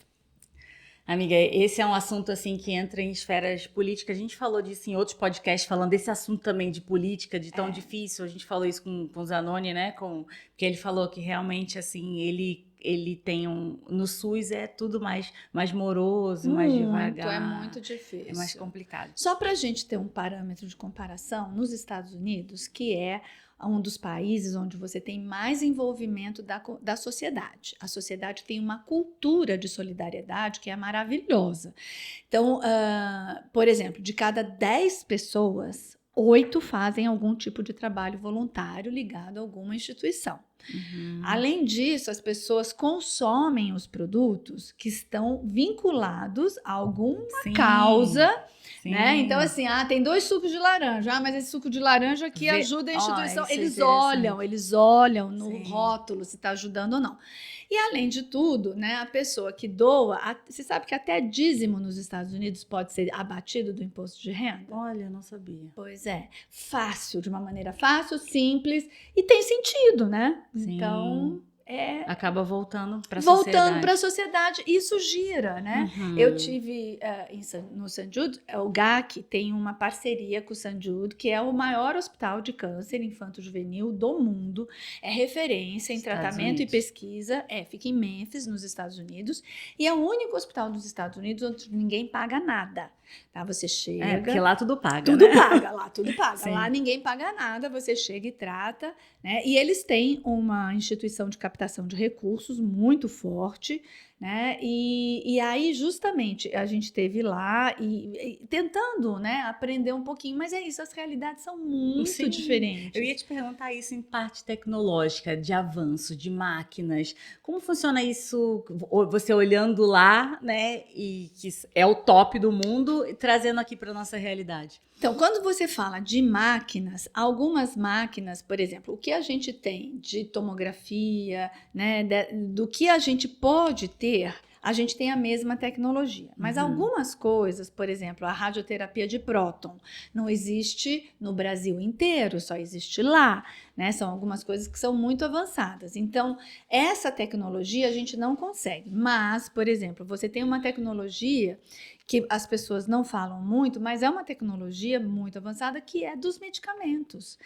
Speaker 1: Amiga, esse é um assunto assim que entra em esferas políticas. A gente falou disso em outros podcasts, falando desse assunto também de política, de tão difícil. A gente falou isso com o Zanoni, né? Porque ele falou que realmente assim, ele tem no SUS é tudo mais moroso, mais devagar.
Speaker 2: É muito difícil.
Speaker 1: É mais complicado.
Speaker 2: Só para a gente ter um parâmetro de comparação, nos Estados Unidos, que é um dos países onde você tem mais envolvimento da sociedade. A sociedade tem uma cultura de solidariedade que é maravilhosa. Então, por exemplo, de cada 10 pessoas, 8 fazem algum tipo de trabalho voluntário ligado a alguma instituição.
Speaker 1: Uhum.
Speaker 2: Além disso, as pessoas consomem os produtos que estão vinculados a alguma causa.
Speaker 1: Sim.
Speaker 2: Né? Então, assim, tem 2 sucos de laranja, mas esse suco de laranja aqui ajuda a instituição. Eles olham no rótulo se está ajudando ou não. E, além de tudo, né, a pessoa que doa, você sabe que até dízimo nos Estados Unidos pode ser abatido do imposto de renda?
Speaker 1: Olha, eu não sabia.
Speaker 2: Pois é, fácil, de uma maneira fácil, simples e tem sentido, né?
Speaker 1: Sim.
Speaker 2: Então,
Speaker 1: acaba voltando para a sociedade.
Speaker 2: Voltando para a sociedade, isso gira, né?
Speaker 1: Uhum.
Speaker 2: Eu tive no St. Jude, o GAC tem uma parceria com o St. Jude, que é o maior hospital de câncer infanto-juvenil do mundo, é referência em tratamento e pesquisa, fica em Memphis, nos Estados Unidos, e é o único hospital dos Estados Unidos onde ninguém paga nada. Tá? Você chega...
Speaker 1: porque lá tudo paga,
Speaker 2: tudo
Speaker 1: né?
Speaker 2: paga, lá tudo paga.
Speaker 1: Sim.
Speaker 2: Lá ninguém paga nada, você chega e trata, né? E eles têm uma instituição de captação de recursos muito forte, né? E aí, justamente, a gente esteve lá e tentando, né, aprender um pouquinho, mas é isso, as realidades são muito diferentes.
Speaker 1: Eu ia te perguntar isso em parte tecnológica, de avanço, de máquinas. Como funciona isso, você olhando lá, né, e que é o top do mundo, e trazendo aqui para nossa realidade?
Speaker 2: Então, quando você fala de máquinas, algumas máquinas, por exemplo, o que a gente tem de tomografia, né, do que a gente pode ter, a gente tem a mesma tecnologia. Mas algumas coisas, por exemplo, a radioterapia de próton, não existe no Brasil inteiro, só existe lá, né? São algumas coisas que são muito avançadas. Então, essa tecnologia a gente não consegue. Mas, por exemplo, você tem uma tecnologia que as pessoas não falam muito, mas é uma tecnologia muito avançada, que é dos medicamentos.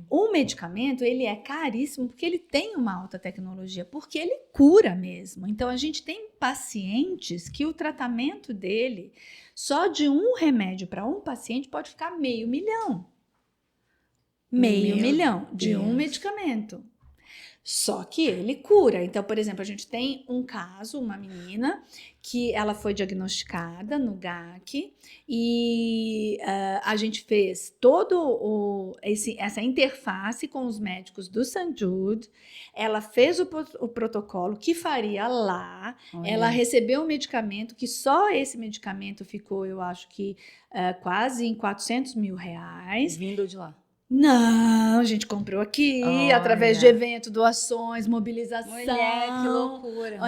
Speaker 2: O medicamento, ele é caríssimo porque ele tem uma alta tecnologia, porque ele cura mesmo. Então, a gente tem pacientes que o tratamento dele, só de um remédio para um paciente, pode ficar $500 mil. $500 mil de um medicamento. Só que ele cura. Então, por exemplo, a gente tem um caso, uma menina, que ela foi diagnosticada no GAC e a gente fez essa interface com os médicos do St. Jude. Ela fez o protocolo que faria lá. Ela recebeu um medicamento que só esse medicamento ficou, eu acho que quase em R$400 mil.
Speaker 1: Vindo de lá.
Speaker 2: Não, a gente comprou aqui, através de
Speaker 1: Olha.
Speaker 2: evento, doações, mobilização.
Speaker 1: Mulher, que loucura.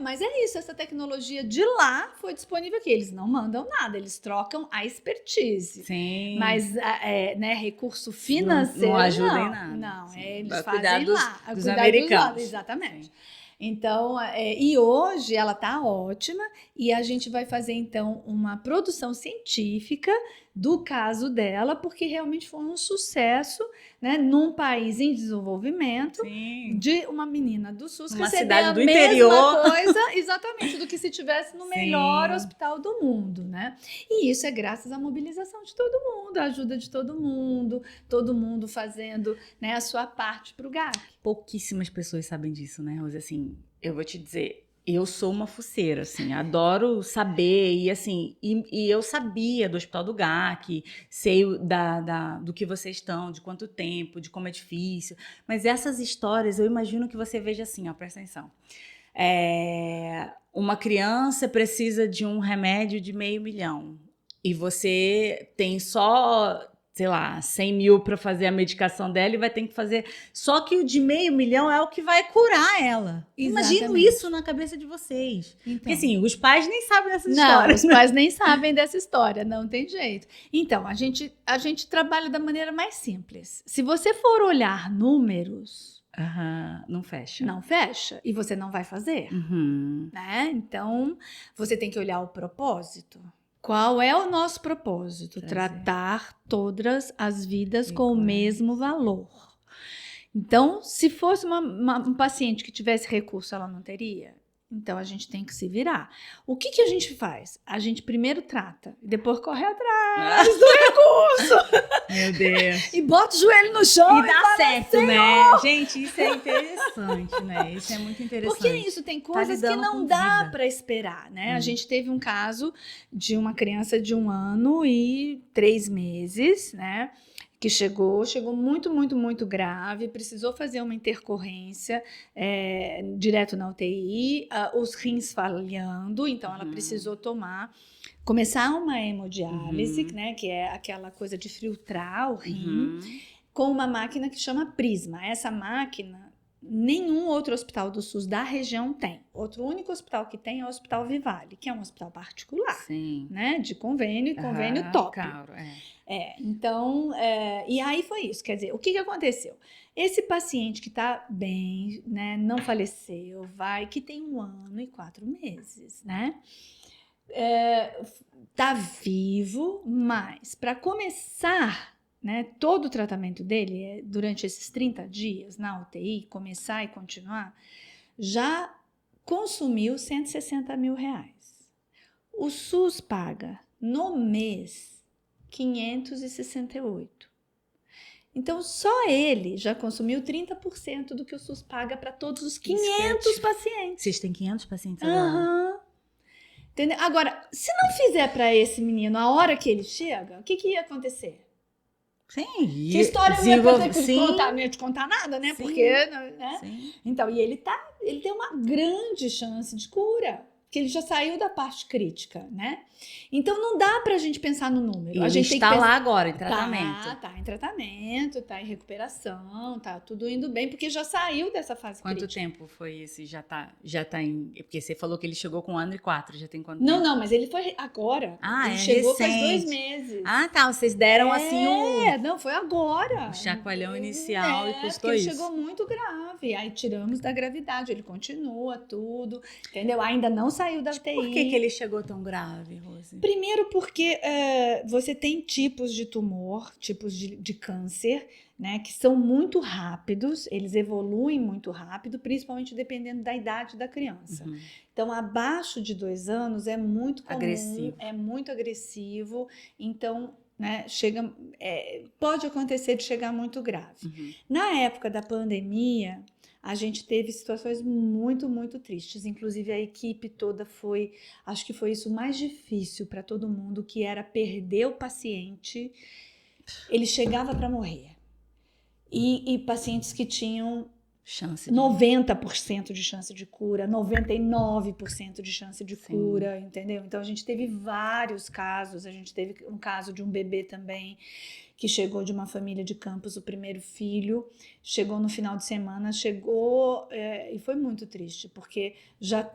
Speaker 2: Mas é isso, essa tecnologia de lá foi disponível aqui. Eles não mandam nada, eles trocam a expertise.
Speaker 1: Sim.
Speaker 2: Mas, né, recurso financeiro,
Speaker 1: não ajuda em nada.
Speaker 2: Não,
Speaker 1: Sim.
Speaker 2: eles
Speaker 1: Vai
Speaker 2: fazem
Speaker 1: cuidar
Speaker 2: lá.
Speaker 1: dos
Speaker 2: cuidar
Speaker 1: americanos.
Speaker 2: Exatamente.
Speaker 1: Sim.
Speaker 2: Então, e hoje ela está ótima e a gente vai fazer então uma produção científica do caso dela, porque realmente foi um sucesso, né, num país em desenvolvimento.
Speaker 1: Sim.
Speaker 2: De uma menina do SUS
Speaker 1: Uma
Speaker 2: receber
Speaker 1: cidade
Speaker 2: a
Speaker 1: do
Speaker 2: mesma
Speaker 1: interior.
Speaker 2: coisa, exatamente, do que se tivesse no
Speaker 1: Sim.
Speaker 2: melhor hospital do mundo, né? E isso é graças à mobilização de todo mundo, à ajuda de todo mundo fazendo, né, a sua parte para o GAC.
Speaker 1: Pouquíssimas pessoas sabem disso, né, Rose? Assim, eu vou te dizer, eu sou uma fuceira, assim, adoro saber, e assim, e eu sabia do Hospital do GAC, sei do que vocês estão, de quanto tempo, de como é difícil, mas essas histórias, eu imagino que você veja assim, ó, presta atenção. Uma criança precisa de um remédio de 500 mil, e você tem só, sei lá, 100 mil para fazer a medicação dela e vai ter que fazer. Só que o de 500 mil é o que vai curar ela. Imagino isso na cabeça de vocês.
Speaker 2: Então,
Speaker 1: porque assim, os pais nem sabem dessas
Speaker 2: não,
Speaker 1: histórias.
Speaker 2: os pais nem sabem dessa história, não tem jeito. Então, a gente trabalha da maneira mais simples. Se você for olhar números,
Speaker 1: não fecha.
Speaker 2: Não fecha. E você não vai fazer. Né? Então, você tem que olhar o propósito. Qual é o nosso propósito? Tratar todas as vidas com o mesmo valor. Então, se fosse um paciente que tivesse recurso, ela não teria? Então, a gente tem que se virar. O que a gente faz? A gente primeiro trata e depois corre atrás do recurso.
Speaker 1: Meu Deus.
Speaker 2: E bota o joelho no chão
Speaker 1: e dá certo, né? Gente, isso é interessante, né? Isso é muito interessante.
Speaker 2: Porque isso tem coisas que não dá para esperar, né? A gente teve um caso de uma criança de 1 ano e 3 meses, né? Que chegou muito, muito, muito grave, precisou fazer uma intercorrência direto na UTI, os rins falhando, então ela precisou começar uma hemodiálise, né, que é aquela coisa de filtrar o rim, com uma máquina que chama Prisma. Essa máquina, nenhum outro hospital do SUS da região tem. O único hospital que tem é o Hospital Vivale, que é um hospital particular, né, de convênio, e convênio top.
Speaker 1: Claro,
Speaker 2: Então, e aí foi isso, quer dizer, o que aconteceu? Esse paciente que está bem, né, não faleceu, que tem 1 ano e 4 meses, né, tá vivo, mas para começar, né, todo o tratamento dele, durante esses 30 dias na UTI, começar e continuar, já consumiu 160 mil reais. O SUS paga no mês 568. Então, só ele já consumiu 30% do que o SUS paga para todos os 500 pacientes.
Speaker 1: Vocês têm 500 pacientes agora?
Speaker 2: Entendeu? Agora, se não fizer para esse menino a hora que ele chega, o que ia acontecer?
Speaker 1: Sim.
Speaker 2: Que história eu ia ter que contar? Não ia te contar nada, né?
Speaker 1: Sim.
Speaker 2: Porque, né? Sim. Então, e ele tem uma grande chance de cura. Porque ele já saiu da parte crítica, né? Então, não dá pra gente pensar no número.
Speaker 1: A gente está lá agora, em tratamento.
Speaker 2: Tá em tratamento, tá em recuperação, tá tudo indo bem, porque já saiu dessa fase crítica.
Speaker 1: Quanto tempo foi esse? Já tá em... Porque você falou que ele chegou com 1 ano e 4, já tem quanto
Speaker 2: tempo?
Speaker 1: Não,
Speaker 2: mas ele foi agora.
Speaker 1: Ele
Speaker 2: chegou
Speaker 1: recente.
Speaker 2: faz 2 meses.
Speaker 1: Tá, vocês deram assim
Speaker 2: não, foi agora.
Speaker 1: O chacoalhão inicial e custou
Speaker 2: isso. Ele chegou muito grave, aí tiramos da gravidade, ele continua tudo, entendeu? Ainda não saiu da UTI.
Speaker 1: Por que ele chegou tão grave, Rose?
Speaker 2: Primeiro porque você tem tipos de tumor, tipos de câncer, né, que são muito rápidos, eles evoluem muito rápido, principalmente dependendo da idade da criança. Então, abaixo de 2 anos é muito comum, é muito agressivo, então, né, pode acontecer de chegar muito grave. Na época da pandemia, a gente teve situações muito, muito tristes. Inclusive, a equipe toda acho que foi isso mais difícil para todo mundo, que era perder o paciente. Ele chegava para morrer. E pacientes que tinham 90% de chance de cura, 99% de chance de cura, entendeu? Então, a gente teve vários casos. A gente teve um caso de um bebê também, que chegou de uma família de Campos, o primeiro filho, chegou no final de semana, e foi muito triste, porque já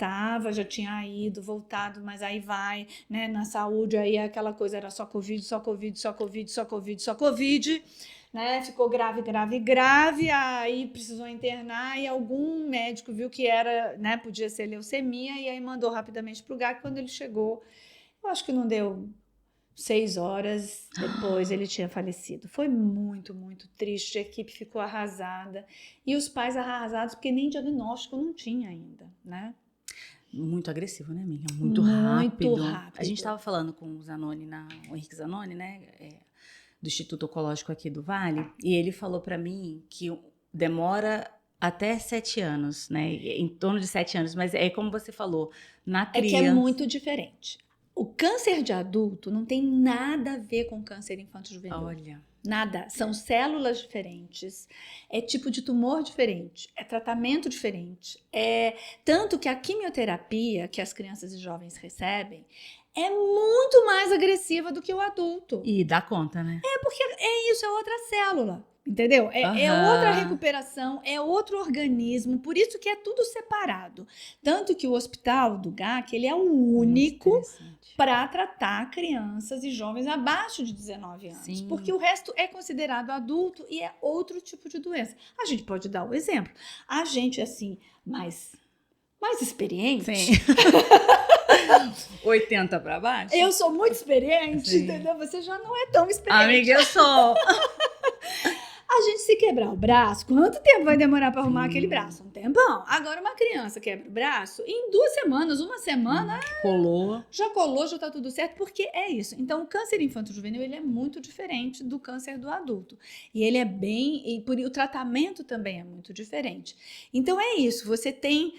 Speaker 2: tinha ido, voltado, mas aí vai, né, na saúde, aí aquela coisa era só Covid, só Covid, só Covid, só Covid, só Covid, né, ficou grave, aí precisou internar e algum médico viu que era, né, podia ser leucemia e aí mandou rapidamente pro GAC. Quando ele chegou, eu acho que não deu 6 horas depois ele tinha falecido. Foi muito, muito triste. A equipe ficou arrasada. E os pais arrasados, porque nem diagnóstico não tinha ainda, né?
Speaker 1: Muito agressivo, né, amiga? Muito
Speaker 2: Muito
Speaker 1: rápido.
Speaker 2: rápido.
Speaker 1: A gente estava falando com o Zanoni, o Henrique Zanoni, né? Do Instituto Oncológico aqui do Vale. E ele falou para mim que demora até 7 anos, né? Em torno de 7 anos. Mas é como você falou, na criança...
Speaker 2: É que é muito diferente. O câncer de adulto não tem nada a ver com câncer infanto-juvenil.
Speaker 1: Olha.
Speaker 2: Nada. São células diferentes, é tipo de tumor diferente, é tratamento diferente. Tanto que a quimioterapia que as crianças e jovens recebem é muito mais agressiva do que o adulto.
Speaker 1: E dá conta, né?
Speaker 2: Porque é outra célula. Entendeu? É outra recuperação, é outro organismo, por isso que é tudo separado. Tanto que o hospital do GAC, ele é o único para tratar crianças e jovens abaixo de 19 anos. Sim. Porque o resto é considerado adulto e é outro tipo de doença. A gente pode dar o exemplo. A gente, assim, mais experiente...
Speaker 1: Sim. 80 para baixo?
Speaker 2: Eu sou muito experiente, sim. Entendeu? Você já não é tão experiente.
Speaker 1: Amiga, eu sou...
Speaker 2: A gente se quebrar o braço, quanto tempo vai demorar para arrumar aquele braço? Um tempão. Agora uma criança quebra o braço, em 2 semanas, uma semana...
Speaker 1: Colou.
Speaker 2: Já colou, já tá tudo certo, porque é isso. Então o câncer infanto-juvenil, ele é muito diferente do câncer do adulto. E ele é o tratamento também é muito diferente. Então é isso, você tem...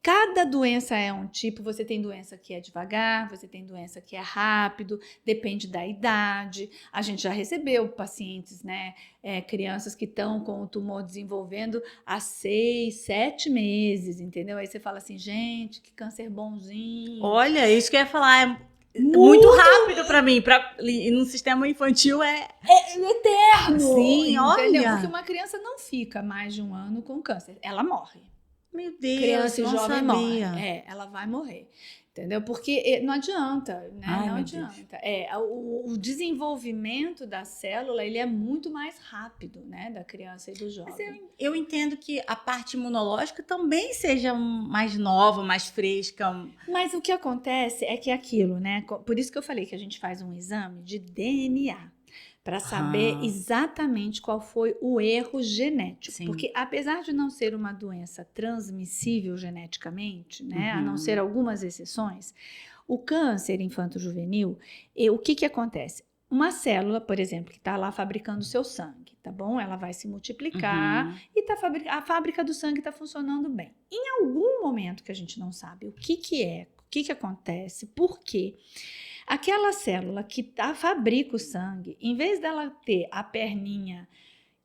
Speaker 2: cada doença é um tipo, você tem doença que é devagar, você tem doença que é rápido, depende da idade. A gente já recebeu pacientes, né, crianças que estão com o tumor desenvolvendo há 6, 7 meses, entendeu? Aí você fala assim, gente, que câncer bonzinho.
Speaker 1: Olha, isso que eu ia falar, muito rápido para mim, e no sistema infantil é
Speaker 2: eterno.
Speaker 1: Sim,
Speaker 2: entendeu?
Speaker 1: olha.
Speaker 2: Porque uma criança não fica mais de 1 ano com câncer, ela morre.
Speaker 1: Meu Deus,
Speaker 2: criança e
Speaker 1: não
Speaker 2: jovem
Speaker 1: sabia.
Speaker 2: morre. Ela vai morrer. Entendeu? Porque não adianta, né?
Speaker 1: Ai,
Speaker 2: não
Speaker 1: meu
Speaker 2: adianta. O desenvolvimento da célula, ele é muito mais rápido, né? Da criança e do jovem.
Speaker 1: Mas eu entendo que a parte imunológica também seja mais nova, mais fresca.
Speaker 2: Mas o que acontece é que aquilo, né? Por isso que eu falei que a gente faz um exame de DNA. Para saber exatamente qual foi o erro genético. Sim. Porque apesar de não ser uma doença transmissível geneticamente, né, a não ser algumas exceções, o câncer infanto-juvenil, o que acontece? Uma célula, por exemplo, que está lá fabricando o seu sangue, tá bom? Ela vai se multiplicar e a fábrica do sangue está funcionando bem. Em algum momento que a gente não sabe o que acontece, por quê? Aquela célula que fabrica o sangue, em vez dela ter a perninha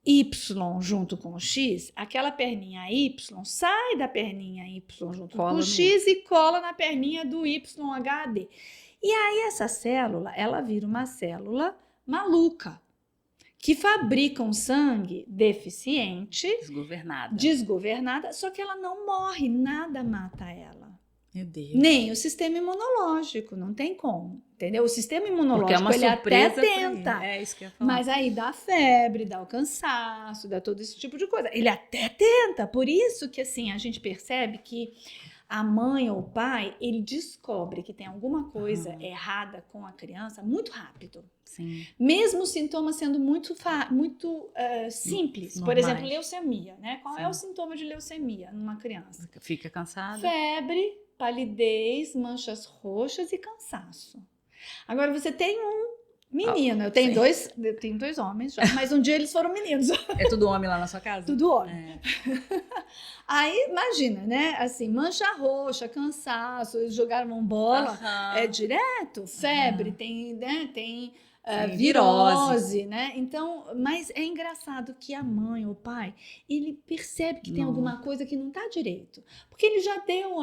Speaker 2: Y junto com o X, aquela perninha Y sai da perninha Y junto com o X e cola na perninha do YHD. E aí essa célula, ela vira uma célula maluca, que fabrica um sangue deficiente, desgovernada, só que ela não morre, nada mata ela.
Speaker 1: Meu Deus.
Speaker 2: Nem o sistema imunológico, não tem como, entendeu? O sistema imunológico,
Speaker 1: porque é uma
Speaker 2: ele até tenta,
Speaker 1: é isso que eu ia falar.
Speaker 2: Mas aí dá febre, dá o cansaço, dá todo esse tipo de coisa. Ele até tenta, por isso que assim, a gente percebe que a mãe ou o pai, ele descobre que tem alguma coisa errada com a criança muito rápido.
Speaker 1: Sim.
Speaker 2: Mesmo os sintomas sendo muito simples. Por exemplo, leucemia, né? Qual é o sintoma de leucemia numa criança?
Speaker 1: Fica cansada.
Speaker 2: Febre, palidez, manchas roxas e cansaço. Agora você tem um menino, eu tenho 2 homens já, mas um dia eles foram meninos.
Speaker 1: É tudo homem lá na sua casa?
Speaker 2: Tudo homem. Aí, imagina, né? Assim, mancha roxa, cansaço, eles jogaram bola, é direto, febre, tem, né? Tem
Speaker 1: Sim,
Speaker 2: virose, né? Então, mas é engraçado que a mãe ou o pai, ele percebe que tem
Speaker 1: Não.
Speaker 2: alguma coisa que não tá direito. Porque ele já deu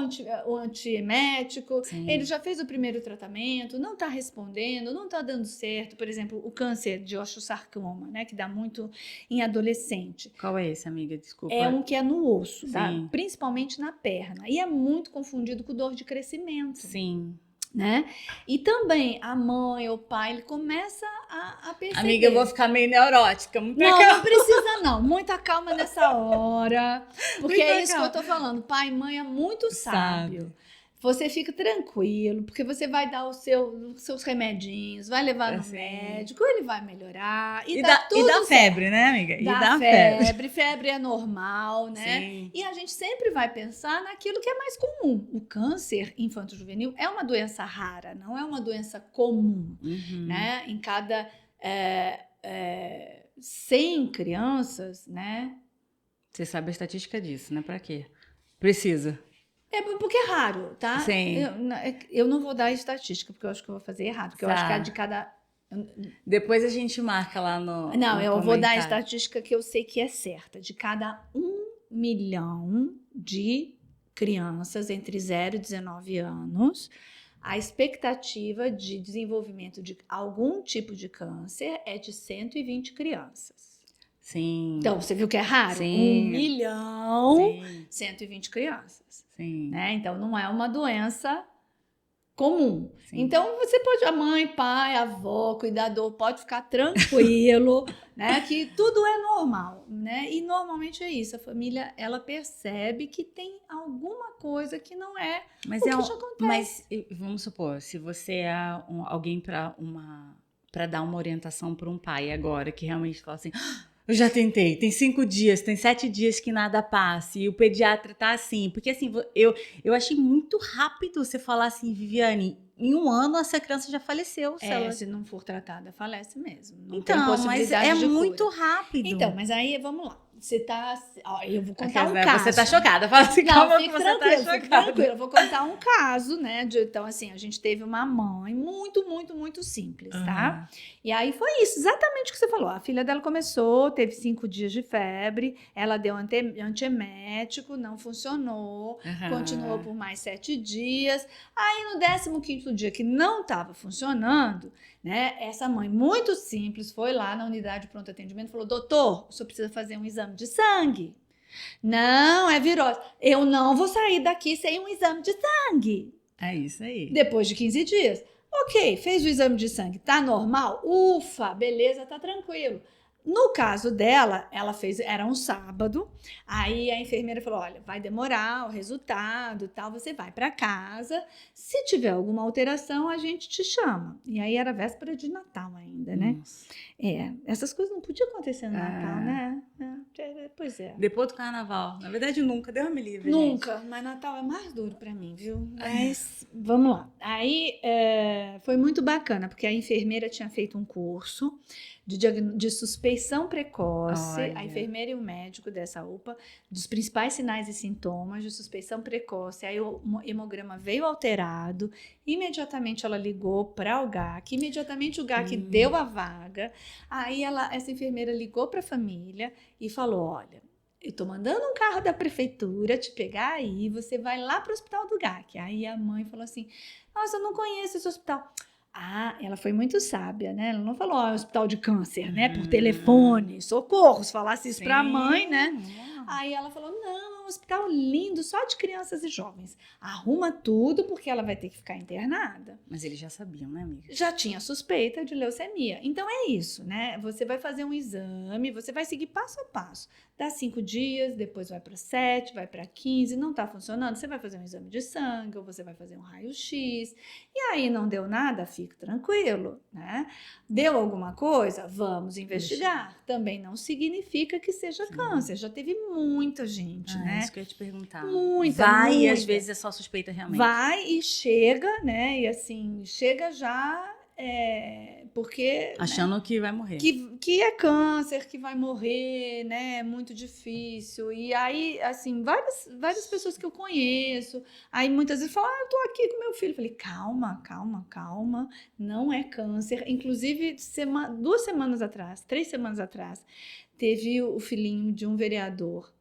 Speaker 2: o antiemético,
Speaker 1: Sim.
Speaker 2: ele já fez o primeiro tratamento, não tá respondendo, não tá dando certo. Por exemplo, o câncer de osteosarcoma, né? Que dá muito em adolescente.
Speaker 1: Qual é esse, amiga? Desculpa.
Speaker 2: É um que é no osso, tá?
Speaker 1: Sim.
Speaker 2: Principalmente na perna. E é muito confundido com dor de crescimento.
Speaker 1: Sim.
Speaker 2: Né? E também a mãe ou o pai, ele começa a perceber.
Speaker 1: Amiga, eu vou ficar meio neurótica.
Speaker 2: Não precisa não. Muita calma nessa hora. Porque
Speaker 1: Muita
Speaker 2: é isso
Speaker 1: calma.
Speaker 2: que eu tô falando. Pai e mãe é muito sábio. Você fica tranquilo, porque você vai dar os seus remedinhos, vai levar no médico, ele vai melhorar. E dá
Speaker 1: febre, né, amiga?
Speaker 2: E dá febre. Febre é normal, né?
Speaker 1: Sim.
Speaker 2: E a gente sempre vai pensar naquilo que é mais comum. O câncer infanto-juvenil é uma doença rara, não é uma doença comum. Né? Em cada 100 crianças, né?
Speaker 1: Você sabe a estatística disso, né? Pra quê? Precisa.
Speaker 2: É porque é raro, tá?
Speaker 1: Sim.
Speaker 2: Eu não vou dar a estatística, porque eu acho que eu vou fazer errado. Porque eu acho que é de cada...
Speaker 1: Depois a gente marca lá no
Speaker 2: Não,
Speaker 1: no
Speaker 2: eu vou dar a
Speaker 1: comentário.
Speaker 2: estatística que eu sei que é certa. De cada 1 milhão de crianças entre 0 e 19 anos, a expectativa de desenvolvimento de algum tipo de câncer é de 120 crianças.
Speaker 1: Sim.
Speaker 2: Então, você viu que é raro?
Speaker 1: Sim.
Speaker 2: 1 milhão,
Speaker 1: Sim.
Speaker 2: 120 crianças.
Speaker 1: Sim.
Speaker 2: Né? Então, não é uma doença comum.
Speaker 1: Sim.
Speaker 2: Então, você pode, a mãe, pai, avó, cuidador, pode ficar tranquilo, né? Que tudo é normal, né? E normalmente é isso, a família, ela percebe que tem alguma coisa que não é
Speaker 1: Mas
Speaker 2: o que já acontece.
Speaker 1: Mas vamos supor, se você é alguém para dar uma orientação para um pai agora, que realmente fala assim... Eu já tentei, tem 5 dias, tem 7 dias que nada passa, e o pediatra tá assim, porque assim, eu achei muito rápido você falar assim, Viviane, em 1 ano essa criança já faleceu.
Speaker 2: Se não for tratada, falece mesmo. Não
Speaker 1: então,
Speaker 2: tem possibilidade
Speaker 1: mas
Speaker 2: de
Speaker 1: é
Speaker 2: cura.
Speaker 1: muito rápido.
Speaker 2: Então, mas aí, vamos lá. Você tá... Ó, eu vou contar um caso.
Speaker 1: Você tá chocada, fala assim, calma que
Speaker 2: fique
Speaker 1: você
Speaker 2: tranquilo,
Speaker 1: tá
Speaker 2: fique
Speaker 1: chocada.
Speaker 2: tranquilo. Eu vou contar um caso, né? Então, assim, a gente teve uma mãe muito, muito, muito simples, tá? E aí foi isso, exatamente o que você falou. A filha dela começou, teve 5 dias de febre, ela deu antiemético, não funcionou, continuou por mais 7 dias. Aí no 15º dia que não estava funcionando, né? Essa mãe muito simples foi lá na unidade de pronto atendimento e falou: doutor, o senhor precisa fazer um exame de sangue. Não, é virose. Eu não vou sair daqui sem um exame de sangue.
Speaker 1: É isso aí.
Speaker 2: Depois de 15 dias. Ok, fez o exame de sangue, tá normal? Ufa, beleza, tá tranquilo. No caso dela, ela fez, era um sábado, aí a enfermeira falou, olha, vai demorar o resultado, tal, você vai para casa, se tiver alguma alteração, a gente te chama. E aí era véspera de Natal ainda, né?
Speaker 1: Nossa.
Speaker 2: Essas coisas não podiam acontecer no Natal, né? Pois é.
Speaker 1: Depois do carnaval. Na verdade, nunca, Deus me livre,
Speaker 2: Nunca,
Speaker 1: gente.
Speaker 2: mas Natal é mais duro pra mim, viu? Mas vamos lá. Aí foi muito bacana, porque a enfermeira tinha feito um curso de suspeição precoce,
Speaker 1: Olha.
Speaker 2: a enfermeira e o médico dessa UPA, dos principais sinais e sintomas de suspeição precoce. Aí o hemograma veio alterado, imediatamente ela ligou para o GAC, imediatamente o GAC deu a vaga. Aí essa enfermeira ligou para a família e falou, olha, eu tô mandando um carro da prefeitura te pegar aí, você vai lá pro hospital do GAC. Aí a mãe falou assim, nossa, eu não conheço esse hospital. Ah, ela foi muito sábia, né? Ela não falou, é um hospital de câncer, né? Por telefone, socorro, se falasse isso pra mãe, né? Aí ela falou, não, é um hospital lindo, só de crianças e jovens. Arruma tudo, porque ela vai ter que ficar internada.
Speaker 1: Mas eles já sabiam, né, amiga?
Speaker 2: Já tinha suspeita de leucemia. Então é isso, né? Você vai fazer um exame, você vai seguir passo a passo. Dá 5 dias, depois vai para 7, vai para 15, não tá funcionando, você vai fazer um exame de sangue, ou você vai fazer um raio-x. E aí não deu nada, fique tranquilo, né? Deu alguma coisa? Vamos investigar. Também não significa que seja câncer. Já teve muita gente, né?
Speaker 1: Isso que eu ia te perguntar.
Speaker 2: Muita,
Speaker 1: vai
Speaker 2: muita.
Speaker 1: E às vezes é só suspeita realmente.
Speaker 2: Vai e chega, né? E assim, chega já porque...
Speaker 1: Achando que vai morrer.
Speaker 2: Que é câncer, que vai morrer, né? É muito difícil. E aí, assim, várias pessoas que eu conheço, aí muitas vezes falam, eu tô aqui com meu filho. Eu falei, calma, não é câncer. Inclusive, 2 semanas atrás, 3 semanas atrás, teve o filhinho de um vereador.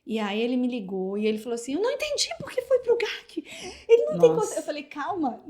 Speaker 2: E aí ele me ligou e ele falou assim, eu não entendi por que foi pro GAC. Ele não tem câncer. Eu falei, calma,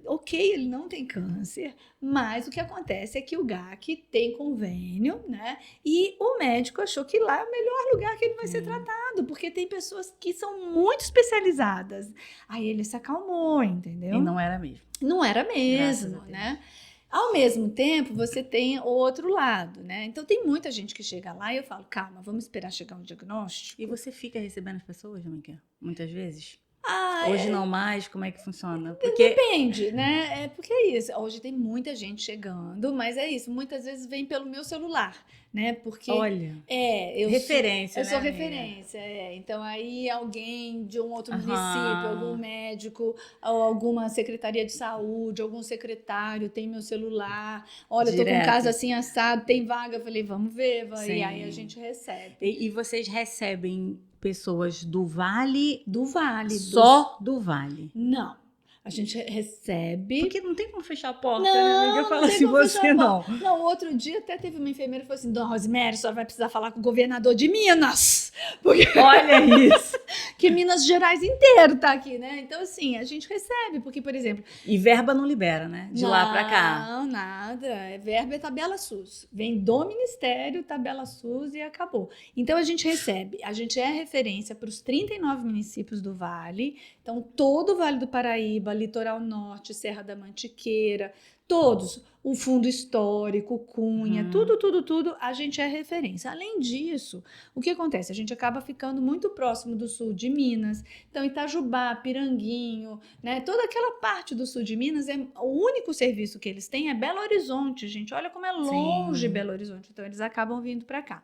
Speaker 2: ok, ele não tem câncer, mas o que acontece é que o GAC tem convênio, né? E o médico achou que lá é o melhor lugar que ele vai ser tratado, porque tem pessoas que são muito especializadas. Aí ele se acalmou, entendeu?
Speaker 1: E não era mesmo.
Speaker 2: Não era
Speaker 1: Graças a
Speaker 2: mesmo,
Speaker 1: Deus.
Speaker 2: né? Ao mesmo tempo, você tem o outro lado, né? Então, tem muita gente que chega lá e eu falo, calma, vamos esperar chegar um diagnóstico.
Speaker 1: E você fica recebendo as pessoas, Miguel? Muitas vezes?
Speaker 2: Ah,
Speaker 1: Hoje não mais? Como é que funciona? Porque
Speaker 2: depende, né? Porque é isso. Hoje tem muita gente chegando, mas é isso. Muitas vezes vem pelo meu celular, né? Porque
Speaker 1: olha,
Speaker 2: eu
Speaker 1: referência,
Speaker 2: sou
Speaker 1: né,
Speaker 2: referência. Então aí alguém de um outro
Speaker 1: Aham.
Speaker 2: município, algum médico, ou alguma secretaria de saúde, algum secretário tem meu celular. Olha, eu tô com um
Speaker 1: Direto.
Speaker 2: caso assim assado, tem vaga. Eu falei, vamos ver, e
Speaker 1: Sim.
Speaker 2: aí a gente recebe.
Speaker 1: E vocês recebem pessoas do Vale?
Speaker 2: Do Vale.
Speaker 1: Só do Vale?
Speaker 2: Não. A gente recebe.
Speaker 1: Porque não tem como fechar a porta,
Speaker 2: Não,
Speaker 1: né, amiga?
Speaker 2: não
Speaker 1: Fala
Speaker 2: tem
Speaker 1: assim,
Speaker 2: como fechar
Speaker 1: você
Speaker 2: a
Speaker 1: não.
Speaker 2: Não, outro dia até teve uma enfermeira que falou assim, Dona Rosemary, a senhora vai precisar falar com o governador de Minas. Porque
Speaker 1: Olha isso.
Speaker 2: que Minas Gerais inteiro tá aqui, né? Então, assim, a gente recebe, porque, por exemplo...
Speaker 1: E verba não libera, né? De lá pra cá.
Speaker 2: Não, nada. Verba é tabela SUS. Vem do Ministério, tabela SUS e acabou. Então, a gente recebe. A gente é referência para os 39 municípios do Vale. Então, todo o Vale do Paraíba, Litoral Norte, Serra da Mantiqueira, todos. O Fundo Histórico, Cunha, tudo, a gente é referência. Além disso, o que acontece? A gente acaba ficando muito próximo do sul de Minas. Então, Itajubá, Piranguinho, né? Toda aquela parte do sul de Minas, o único serviço que eles têm é Belo Horizonte, gente. Olha como é longe
Speaker 1: Sim.
Speaker 2: Belo Horizonte. Então, eles acabam vindo para cá.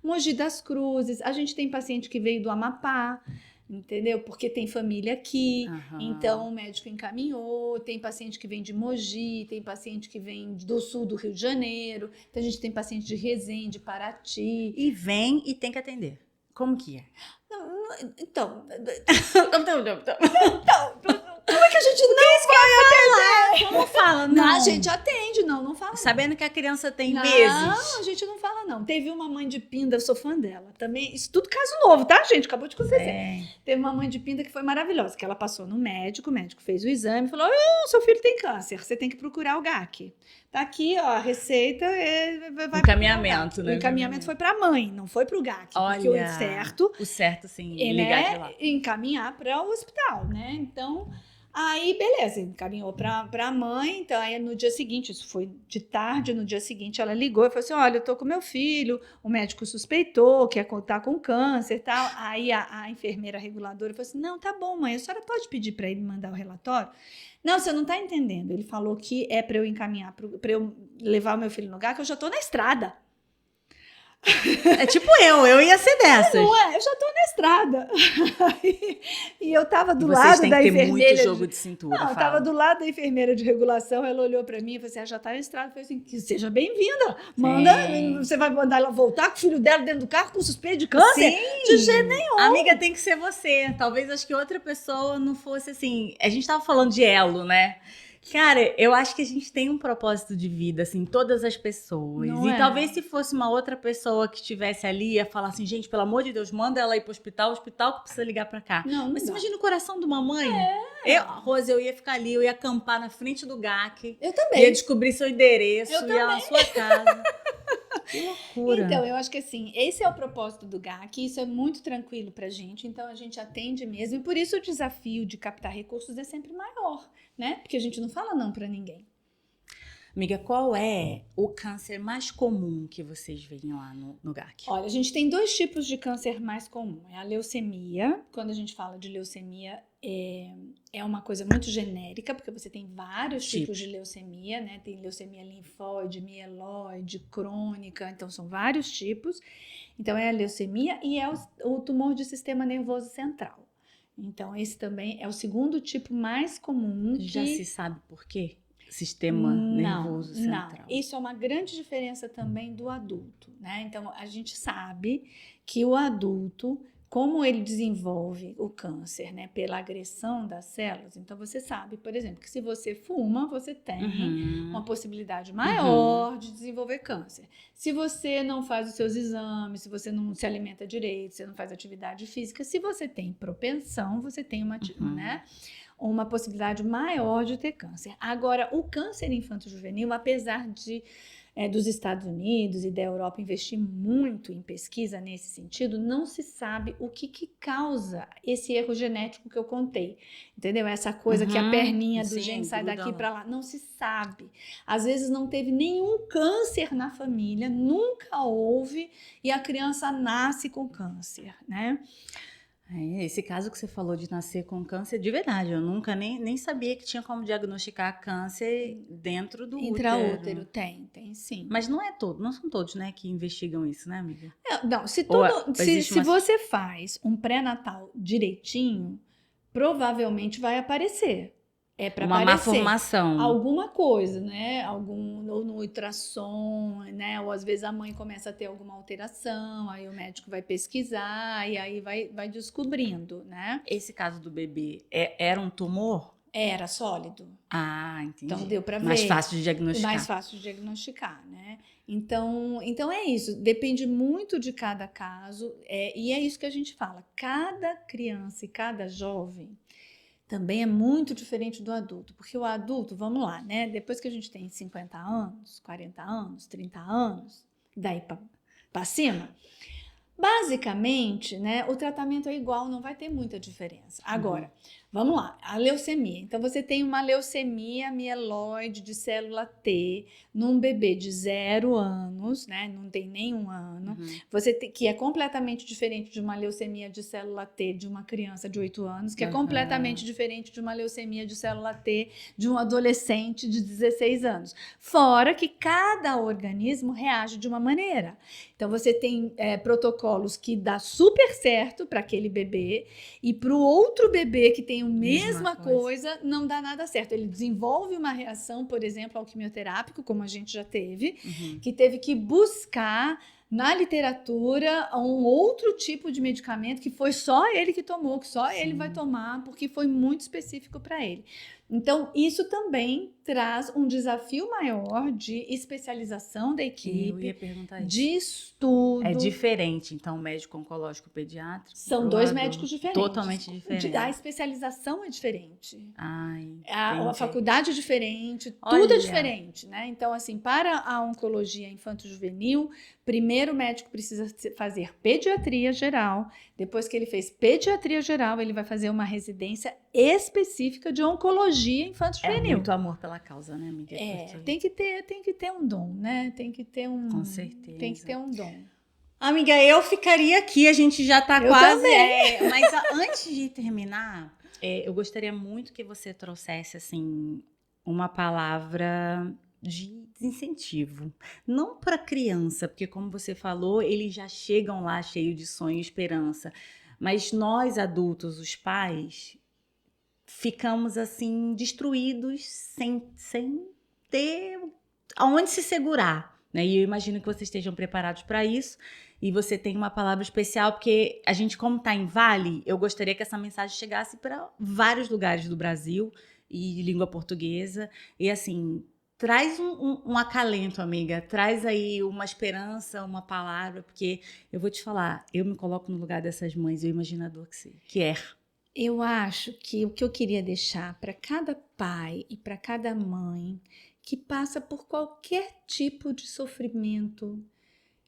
Speaker 2: Mogi das Cruzes, a gente tem paciente que veio do Amapá, entendeu? Porque tem família aqui, então o médico encaminhou. Tem paciente que vem de Mogi, tem paciente que vem do sul do Rio de Janeiro, então a gente tem paciente de Resende, Paraty.
Speaker 1: E vem e tem que atender. Como que é?
Speaker 2: Então,
Speaker 1: como é que a gente não vai atender? Como fala? Não,
Speaker 2: a gente atende, não fala.
Speaker 1: Sabendo que a criança tem
Speaker 2: não,
Speaker 1: meses.
Speaker 2: a gente não fala, não. Teve uma mãe de Pinda, eu sou fã dela. Também, isso tudo caso novo, tá, gente? Acabou de acontecer. Teve uma mãe de Pinda que foi maravilhosa, que ela passou no médico, o médico fez o exame e falou, seu filho tem câncer, você tem que procurar o GAC. Tá aqui, ó, a receita vai
Speaker 1: encaminhamento, né?
Speaker 2: O encaminhamento foi pra mãe, não foi pro GAC.
Speaker 1: Olha,
Speaker 2: porque o certo,
Speaker 1: sim,
Speaker 2: ligar de lá. Encaminhar para o hospital, né? Então... Aí, beleza, encaminhou para a mãe, então aí no dia seguinte, isso foi de tarde, no dia seguinte ela ligou e falou assim, olha, eu tô com meu filho, o médico suspeitou, quer contar com câncer e tal. Aí a enfermeira reguladora falou assim, não, tá bom, mãe, a senhora pode pedir para ele mandar o relatório? Não, você não tá entendendo, ele falou que é para eu encaminhar, para eu levar o meu filho no GAC, que eu já tô na estrada.
Speaker 1: É tipo eu ia ser dessas.
Speaker 2: Não é, eu já tô na estrada. E eu tava do lado
Speaker 1: vocês têm
Speaker 2: da
Speaker 1: que ter
Speaker 2: enfermeira.
Speaker 1: Muito jogo de cintura.
Speaker 2: Não, eu tava do lado da enfermeira de regulação, ela olhou pra mim e falou assim: já tá na estrada. Eu falei assim: que seja bem-vinda. Manda, você vai mandar ela voltar com o filho dela dentro do carro com suspeita de câncer?
Speaker 1: Sim.
Speaker 2: De jeito nenhum.
Speaker 1: Amiga, tem que ser você. Talvez acho que outra pessoa não fosse assim. A gente tava falando de elo, né? Cara, eu acho que a gente tem um propósito de vida, assim, todas as pessoas.
Speaker 2: Não
Speaker 1: e talvez se fosse uma outra pessoa que estivesse ali, ia falar assim, gente, pelo amor de Deus, manda ela ir pro hospital que precisa ligar pra cá.
Speaker 2: Não,
Speaker 1: mas imagina o coração de uma mãe. Rose, eu ia ficar ali, eu ia acampar na frente do GAC.
Speaker 2: Eu também.
Speaker 1: Ia descobrir seu endereço,
Speaker 2: eu
Speaker 1: ia na sua casa. Que loucura.
Speaker 2: Então, eu acho que assim, esse é o propósito do GAC, isso é muito tranquilo pra gente, então a gente atende mesmo, e por isso o desafio de captar recursos é sempre maior, né? Porque a gente não fala não pra ninguém.
Speaker 1: Amiga, qual é o câncer mais comum que vocês veem lá no GAC?
Speaker 2: Olha, a gente tem 2 tipos de câncer mais comum. É a leucemia. Quando a gente fala de leucemia, é uma coisa muito genérica, porque você tem vários tipos de leucemia, né? Tem leucemia linfóide, mieloide, crônica, então são vários tipos. Então é a leucemia e é o tumor de sistema nervoso central. Então esse também é o segundo tipo mais comum.
Speaker 1: Já se sabe por quê? sistema nervoso
Speaker 2: Não.
Speaker 1: central.
Speaker 2: Isso é uma grande diferença também do adulto, né? Então, a gente sabe que o adulto, como ele desenvolve o câncer, né, pela agressão das células, então você sabe, por exemplo, que se você fuma, você tem uma possibilidade maior de desenvolver câncer. Se você não faz os seus exames, se você não se alimenta direito, se você não faz atividade física, se você tem propensão, você tem né, uma possibilidade maior de ter câncer. Agora, o câncer infanto-juvenil, apesar dos Estados Unidos e da Europa investir muito em pesquisa nesse sentido, não se sabe o que causa esse erro genético que eu contei, entendeu? Essa coisa que a perninha do gene sai daqui para lá, não se sabe. Às vezes não teve nenhum câncer na família, nunca houve, e a criança nasce com câncer, né?
Speaker 1: Esse caso que você falou de nascer com câncer, de verdade, eu nunca nem sabia que tinha como diagnosticar câncer dentro do
Speaker 2: intraútero. Tem sim.
Speaker 1: Mas não são todos, né, que investigam isso, né, amiga?
Speaker 2: Não, se você faz um pré-natal direitinho, provavelmente vai aparecer. É para aparecer. Uma
Speaker 1: malformação.
Speaker 2: Alguma coisa, né? Ou no ultrassom, né? Ou às vezes a mãe começa a ter alguma alteração, aí o médico vai pesquisar e aí vai descobrindo, né?
Speaker 1: Esse caso do bebê era um tumor?
Speaker 2: Era sólido.
Speaker 1: Ah, entendi.
Speaker 2: Então deu para ver.
Speaker 1: Mais fácil de diagnosticar.
Speaker 2: Mais fácil de diagnosticar, né? Então é isso. Depende muito de cada caso. E é isso que a gente fala. Cada criança e cada jovem também é muito diferente do adulto. Porque o adulto, vamos lá, né? Depois que a gente tem 50 anos, 40 anos, 30 anos, daí para cima, basicamente, né, o tratamento é igual, não vai ter muita diferença. Agora, vamos lá, a leucemia. Então, você tem uma leucemia mieloide de célula T num bebê de 0 anos, né, não tem nenhum ano, que é completamente diferente de uma leucemia de célula T de uma criança de 8 anos, que é completamente diferente de uma leucemia de célula T de um adolescente de 16 anos. Fora que cada organismo reage de uma maneira. Então, você tem protocolos que dá super certo para aquele bebê e para o outro bebê que tem a mesma coisa, não dá nada certo. Ele desenvolve uma reação, por exemplo, ao quimioterápico, como a gente já teve, que teve que buscar na literatura um outro tipo de medicamento que foi só ele que tomou, que só ele vai tomar, porque foi muito específico para ele. Então, isso também traz um desafio maior de especialização da equipe,
Speaker 1: eu ia perguntar isso.
Speaker 2: De estudo.
Speaker 1: É diferente, então, médico oncológico pediátrico?
Speaker 2: São dois médicos diferentes.
Speaker 1: Totalmente diferentes.
Speaker 2: A especialização é diferente.
Speaker 1: A
Speaker 2: faculdade é diferente, tudo é diferente, né? Então, assim, para a oncologia infanto-juvenil, primeiro o médico precisa fazer pediatria geral. Depois que ele fez pediatria geral, ele vai fazer uma residência específica de oncologia infanto-juvenil.
Speaker 1: É muito amor pela causa, né, amiga?
Speaker 2: Tem que ter um dom, né? Tem que ter um...
Speaker 1: Com certeza.
Speaker 2: Tem que ter um dom.
Speaker 1: Amiga, eu ficaria aqui, a gente já tá quase...
Speaker 2: Também.
Speaker 1: Mas antes de terminar, eu gostaria muito que você trouxesse, assim, uma palavra de incentivo. Não para criança, porque como você falou, eles já chegam lá cheio de sonho e esperança. Mas nós, adultos, os pais, ficamos, assim, destruídos sem ter aonde se segurar. Né? E eu imagino que vocês estejam preparados para isso. E você tem uma palavra especial, porque a gente, como está em Vale, eu gostaria que essa mensagem chegasse para vários lugares do Brasil e língua portuguesa. E assim, traz um acalento, amiga. Traz aí uma esperança, uma palavra, porque eu vou te falar, eu me coloco no lugar dessas mães, eu imagino a dor que é.
Speaker 2: Eu acho que o que eu queria deixar para cada pai e para cada mãe que passa por qualquer tipo de sofrimento,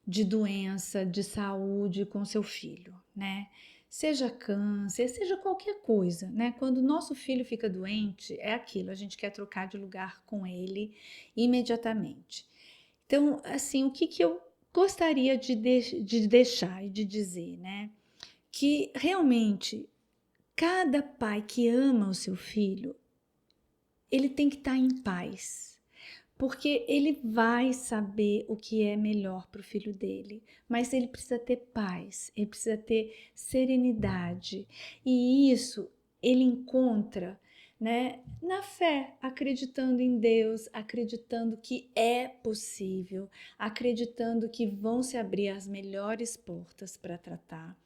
Speaker 2: de doença, de saúde com seu filho, né? Seja câncer, seja qualquer coisa, né? Quando o nosso filho fica doente, é aquilo, a gente quer trocar de lugar com ele imediatamente. Então, assim, o que eu gostaria de deixar e de dizer, né? Que realmente cada pai que ama o seu filho, ele tem que estar em paz. Porque ele vai saber o que é melhor para o filho dele, mas ele precisa ter paz, ele precisa ter serenidade. E isso ele encontra né? Na fé, acreditando em Deus, acreditando que é possível, acreditando que vão se abrir as melhores portas para tratar.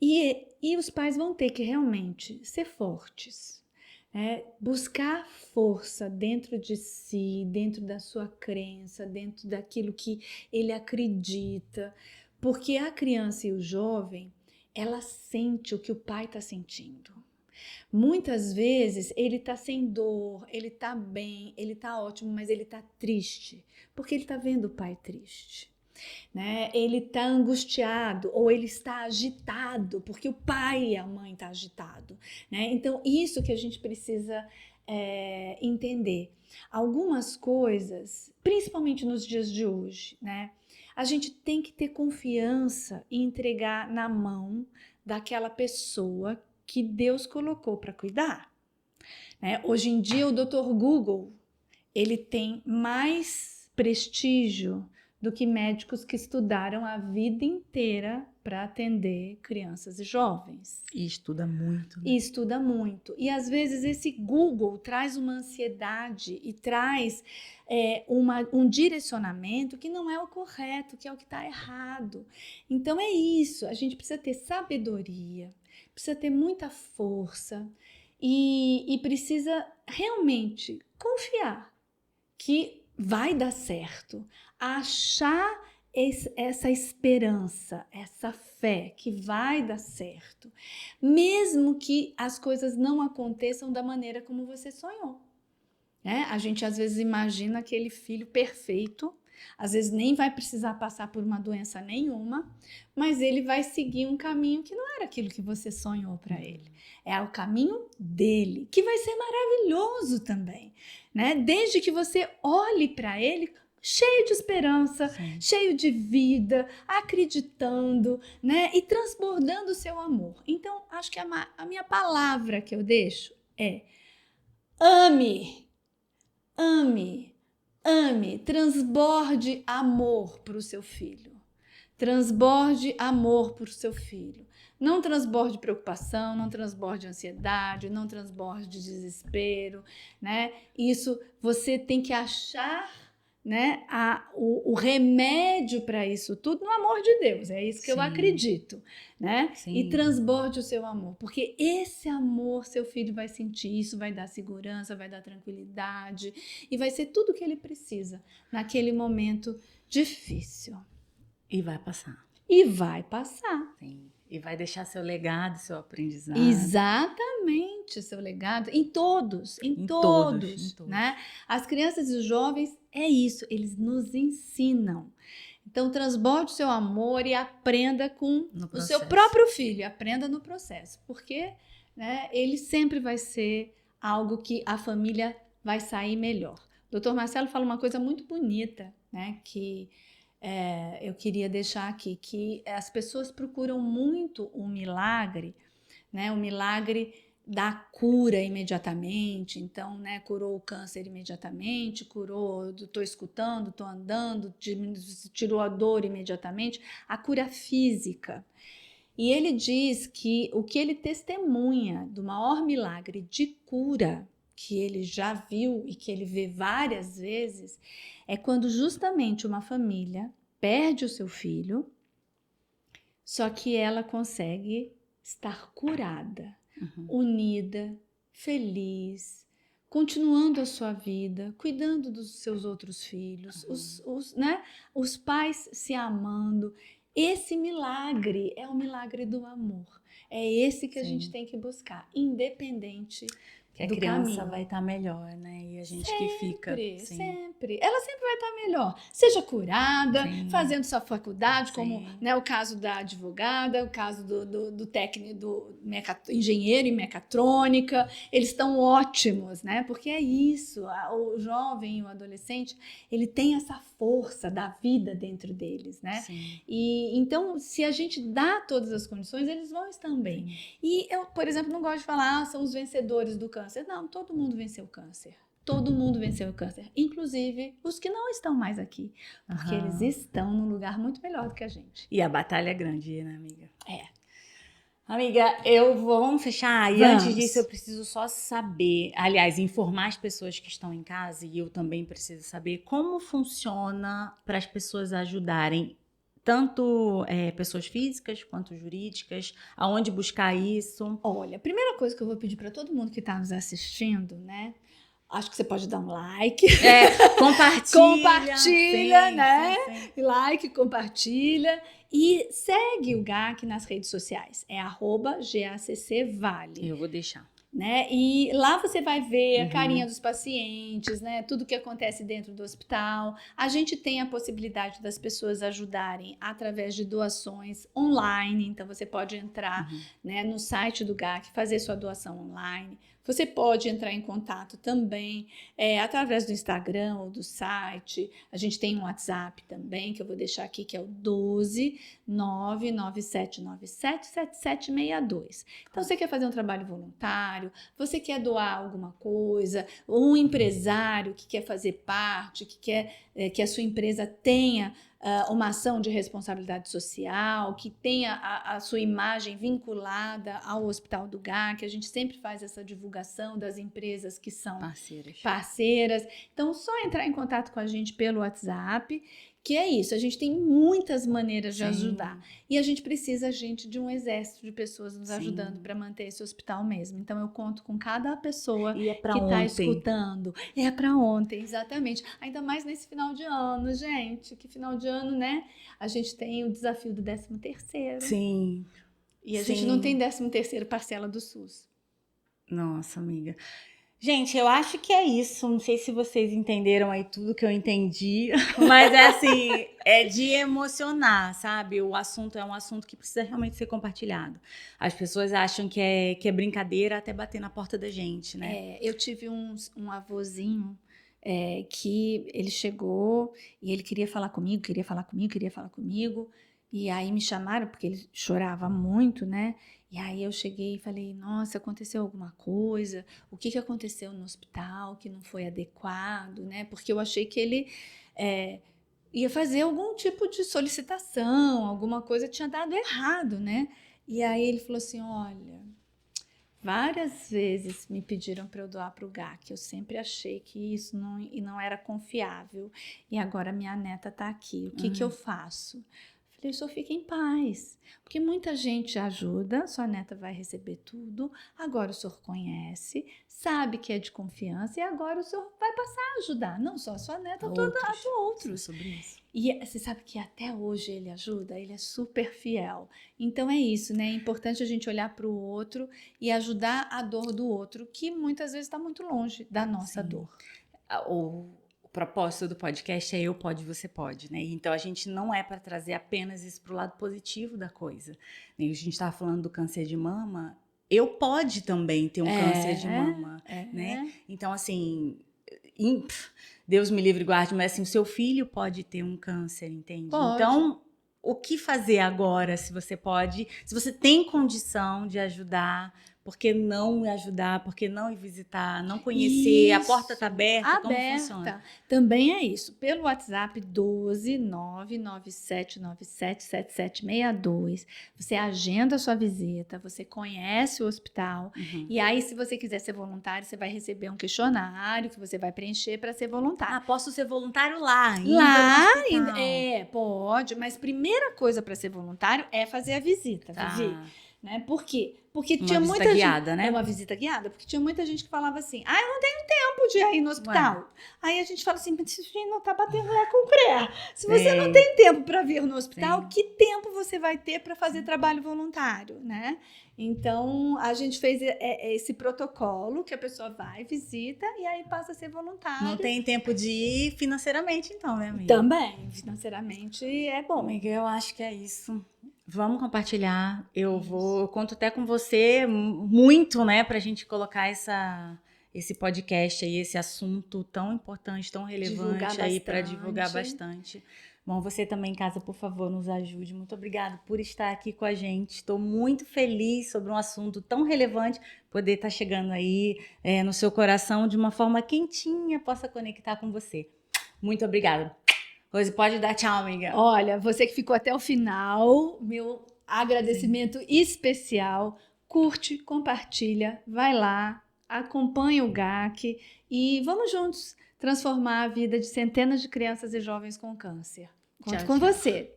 Speaker 2: E os pais vão ter que realmente ser fortes, né? Buscar força dentro de si, dentro da sua crença, dentro daquilo que ele acredita, porque a criança e o jovem, ela sente o que o pai está sentindo. Muitas vezes ele está sem dor, ele está bem, ele está ótimo, mas ele está triste, porque ele está vendo o pai triste. Né? Ele está angustiado ou ele está agitado, porque o pai e a mãe estão agitados. Né? Então, isso que a gente precisa entender. Algumas coisas, principalmente nos dias de hoje, né? A gente tem que ter confiança e entregar na mão daquela pessoa que Deus colocou para cuidar. Né? Hoje em dia, o Dr. Google, ele tem mais prestígio do que médicos que estudaram a vida inteira para atender crianças e jovens.
Speaker 1: E estuda muito. Né?
Speaker 2: E estuda muito. E às vezes esse Google traz uma ansiedade e traz um direcionamento que não é o correto, que é o que está errado. Então é isso, a gente precisa ter sabedoria, precisa ter muita força e precisa realmente confiar que vai dar certo, achar essa esperança, essa fé que vai dar certo, mesmo que as coisas não aconteçam da maneira como você sonhou. Né? A gente às vezes imagina aquele filho perfeito, às vezes nem vai precisar passar por uma doença nenhuma, mas ele vai seguir um caminho que não era aquilo que você sonhou para ele. É o caminho dele, que vai ser maravilhoso também, né? Desde que você olhe para ele cheio de esperança, sim, cheio de vida, acreditando, né? E transbordando o seu amor. Então, acho que a minha palavra que eu deixo é: ame, ame, ame, transborde amor para o seu filho. Transborde amor para o seu filho. Não transborde preocupação, não transborde ansiedade, não transborde desespero, né? Isso você tem que achar, né, o remédio para isso tudo no amor de Deus. É isso que eu acredito, né? Sim. E transborde o seu amor, porque esse amor seu filho vai sentir, isso vai dar segurança, vai dar tranquilidade e vai ser tudo o que ele precisa naquele momento difícil.
Speaker 1: E vai passar.
Speaker 2: E vai passar.
Speaker 1: Sim. E vai deixar seu legado, seu aprendizado.
Speaker 2: Exatamente, seu legado em todos, em todos, né? As crianças e os jovens é isso, eles nos ensinam. Então transborde o seu amor e aprenda com o seu próprio filho, aprenda no processo, porque, né, ele sempre vai ser algo que a família vai sair melhor. O Dr. Marcelo fala uma coisa muito bonita, né, que eu queria deixar aqui, que as pessoas procuram muito um milagre, né? O milagre da cura imediatamente. Então, né, curou o câncer imediatamente, curou, estou escutando, estou andando, tirou a dor imediatamente. A cura física. E ele diz que o que ele testemunha do maior milagre de cura que ele já viu e que ele vê várias vezes, é quando justamente uma família perde o seu filho, só que ela consegue estar curada, unida, feliz, continuando a sua vida, cuidando dos seus outros filhos, os pais se amando. Esse milagre é o milagre do amor. É esse que a gente tem que buscar, independente
Speaker 1: que a criança vai estar melhor, né? E a gente sempre, que fica...
Speaker 2: Sempre. Ela sempre vai estar melhor. Seja curada, fazendo sua faculdade, como, né, o caso da advogada, o caso do técnico, do engenheiro em mecatrônica. Eles estão ótimos, né? Porque é isso. O jovem e o adolescente, ele tem essa força da vida dentro deles, né? Sim. E então, se a gente dá todas as condições, eles vão estar bem. Sim. E eu, por exemplo, não gosto de falar, são os vencedores do câncer. Não, todo mundo venceu o câncer. Todo mundo venceu o câncer, inclusive os que não estão mais aqui, porque eles estão num lugar muito melhor do que a gente.
Speaker 1: E a batalha é grande, né, amiga?
Speaker 2: É.
Speaker 1: Amiga, vamos fechar. E
Speaker 2: Vamos.
Speaker 1: antes disso, eu preciso só saber, aliás, informar as pessoas que estão em casa, e eu também preciso saber como funciona para as pessoas ajudarem, tanto pessoas físicas quanto jurídicas, aonde buscar isso.
Speaker 2: Olha, a primeira coisa que eu vou pedir para todo mundo que está nos assistindo, né? Acho que você pode dar um like. Compartilha,
Speaker 1: sim,
Speaker 2: né?
Speaker 1: sim.
Speaker 2: Like, compartilha. E segue o GAC nas redes sociais. É @GACCVale.
Speaker 1: Eu vou deixar.
Speaker 2: Né? E lá você vai ver a carinha dos pacientes, né? Tudo que acontece dentro do hospital. A gente tem a possibilidade das pessoas ajudarem através de doações online. Então você pode entrar, né, no site do GAC, fazer sua doação online. Você pode entrar em contato também através do Instagram ou do site. A gente tem um WhatsApp também, que eu vou deixar aqui, que é o 12 99797 7762. Então, você quer fazer um trabalho voluntário, você quer doar alguma coisa, ou um empresário que quer fazer parte, que quer que a sua empresa tenha uma ação de responsabilidade social, que tenha a sua imagem vinculada ao Hospital do GAC, a gente sempre faz essa divulgação das empresas que são parceiras. Então, só entrar em contato com a gente pelo WhatsApp, que é isso, a gente tem muitas maneiras de ajudar. E a gente precisa, de um exército de pessoas nos ajudando para manter esse hospital mesmo. Então, eu conto com cada pessoa que está escutando. É para ontem, exatamente. Ainda mais nesse final de ano, gente. Que final de ano, né? A gente tem o desafio do 13º.
Speaker 1: Sim.
Speaker 2: E a gente não tem 13º parcela do SUS.
Speaker 1: Nossa, amiga. Gente, eu acho que é isso. Não sei se vocês entenderam aí tudo que eu entendi, mas é assim, é de emocionar, sabe? O assunto é um assunto que precisa realmente ser compartilhado. As pessoas acham que é brincadeira até bater na porta da gente, né?
Speaker 2: Eu tive um avôzinho que ele chegou e ele queria falar comigo. E aí me chamaram, porque ele chorava muito, né? E aí eu cheguei e falei, nossa, aconteceu alguma coisa? O que aconteceu no hospital que não foi adequado, né? Porque eu achei que ele ia fazer algum tipo de solicitação, alguma coisa tinha dado errado, né? E aí ele falou assim, olha, várias vezes me pediram para eu doar para o GAC, eu sempre achei que isso não era confiável. E agora minha neta está aqui, o que eu faço? Falei, só fica em paz, porque muita gente ajuda, sua neta vai receber tudo, agora o senhor conhece, sabe que é de confiança e agora o senhor vai passar a ajudar, não só a sua neta, a outros.
Speaker 1: Sobre isso.
Speaker 2: E você sabe que até hoje ele ajuda, ele é super fiel. Então é isso, né? É importante a gente olhar para o outro e ajudar a dor do outro, que muitas vezes está muito longe da nossa dor.
Speaker 1: O propósito do podcast é Eu Pode, Você Pode, né? Então a gente não é para trazer apenas isso para o lado positivo da coisa. A gente estava falando do câncer de mama, eu pode também ter um câncer de mama, né? Então assim, Deus me livre e guarde, mas assim, o seu filho pode ter um câncer, entende?
Speaker 2: Pode.
Speaker 1: Então, o que fazer agora, se você tem condição de ajudar? Por que não ajudar? Por que não ir visitar? Não conhecer? Isso. A porta está aberta? Como funciona?
Speaker 2: Também é isso. Pelo WhatsApp 12 99797 7762. Você agenda a sua visita, você conhece o hospital. E aí, se você quiser ser voluntário, você vai receber um questionário que você vai preencher para ser voluntário.
Speaker 1: Ah, posso ser voluntário lá ainda?
Speaker 2: Lá, pode. Mas primeira coisa para ser voluntário é fazer a visita, Vivi. Né? Por quê? Porque tinha muita gente...
Speaker 1: guiada, né?
Speaker 2: É uma visita guiada, porque tinha muita gente que falava assim, eu não tenho tempo de ir no hospital. Aí a gente fala assim, mas você não tá batendo com o CREA. Se você não tem tempo para vir no hospital, que tempo você vai ter para fazer trabalho voluntário, né? Então, a gente fez esse protocolo, que a pessoa vai, visita, e aí passa a ser voluntário.
Speaker 1: Não tem tempo de ir financeiramente, então, né, amiga?
Speaker 2: Também, financeiramente é bom.
Speaker 1: Amiga, eu acho que é isso. Vamos compartilhar. Eu conto até com você muito, né, pra gente colocar esse podcast aí, esse assunto tão importante, tão relevante aí para divulgar bastante. Bom, você também em casa, por favor, nos ajude. Muito obrigada por estar aqui com a gente. Estou muito feliz sobre um assunto tão relevante, poder estar chegando aí no seu coração de uma forma quentinha, possa conectar com você. Muito obrigada. Rose, pode dar tchau, amiga.
Speaker 2: Olha, você que ficou até o final, meu agradecimento especial. Curte, compartilha, vai lá, acompanha o GAC e vamos juntos transformar a vida de centenas de crianças e jovens com câncer. Conto com você.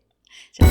Speaker 1: Tchau.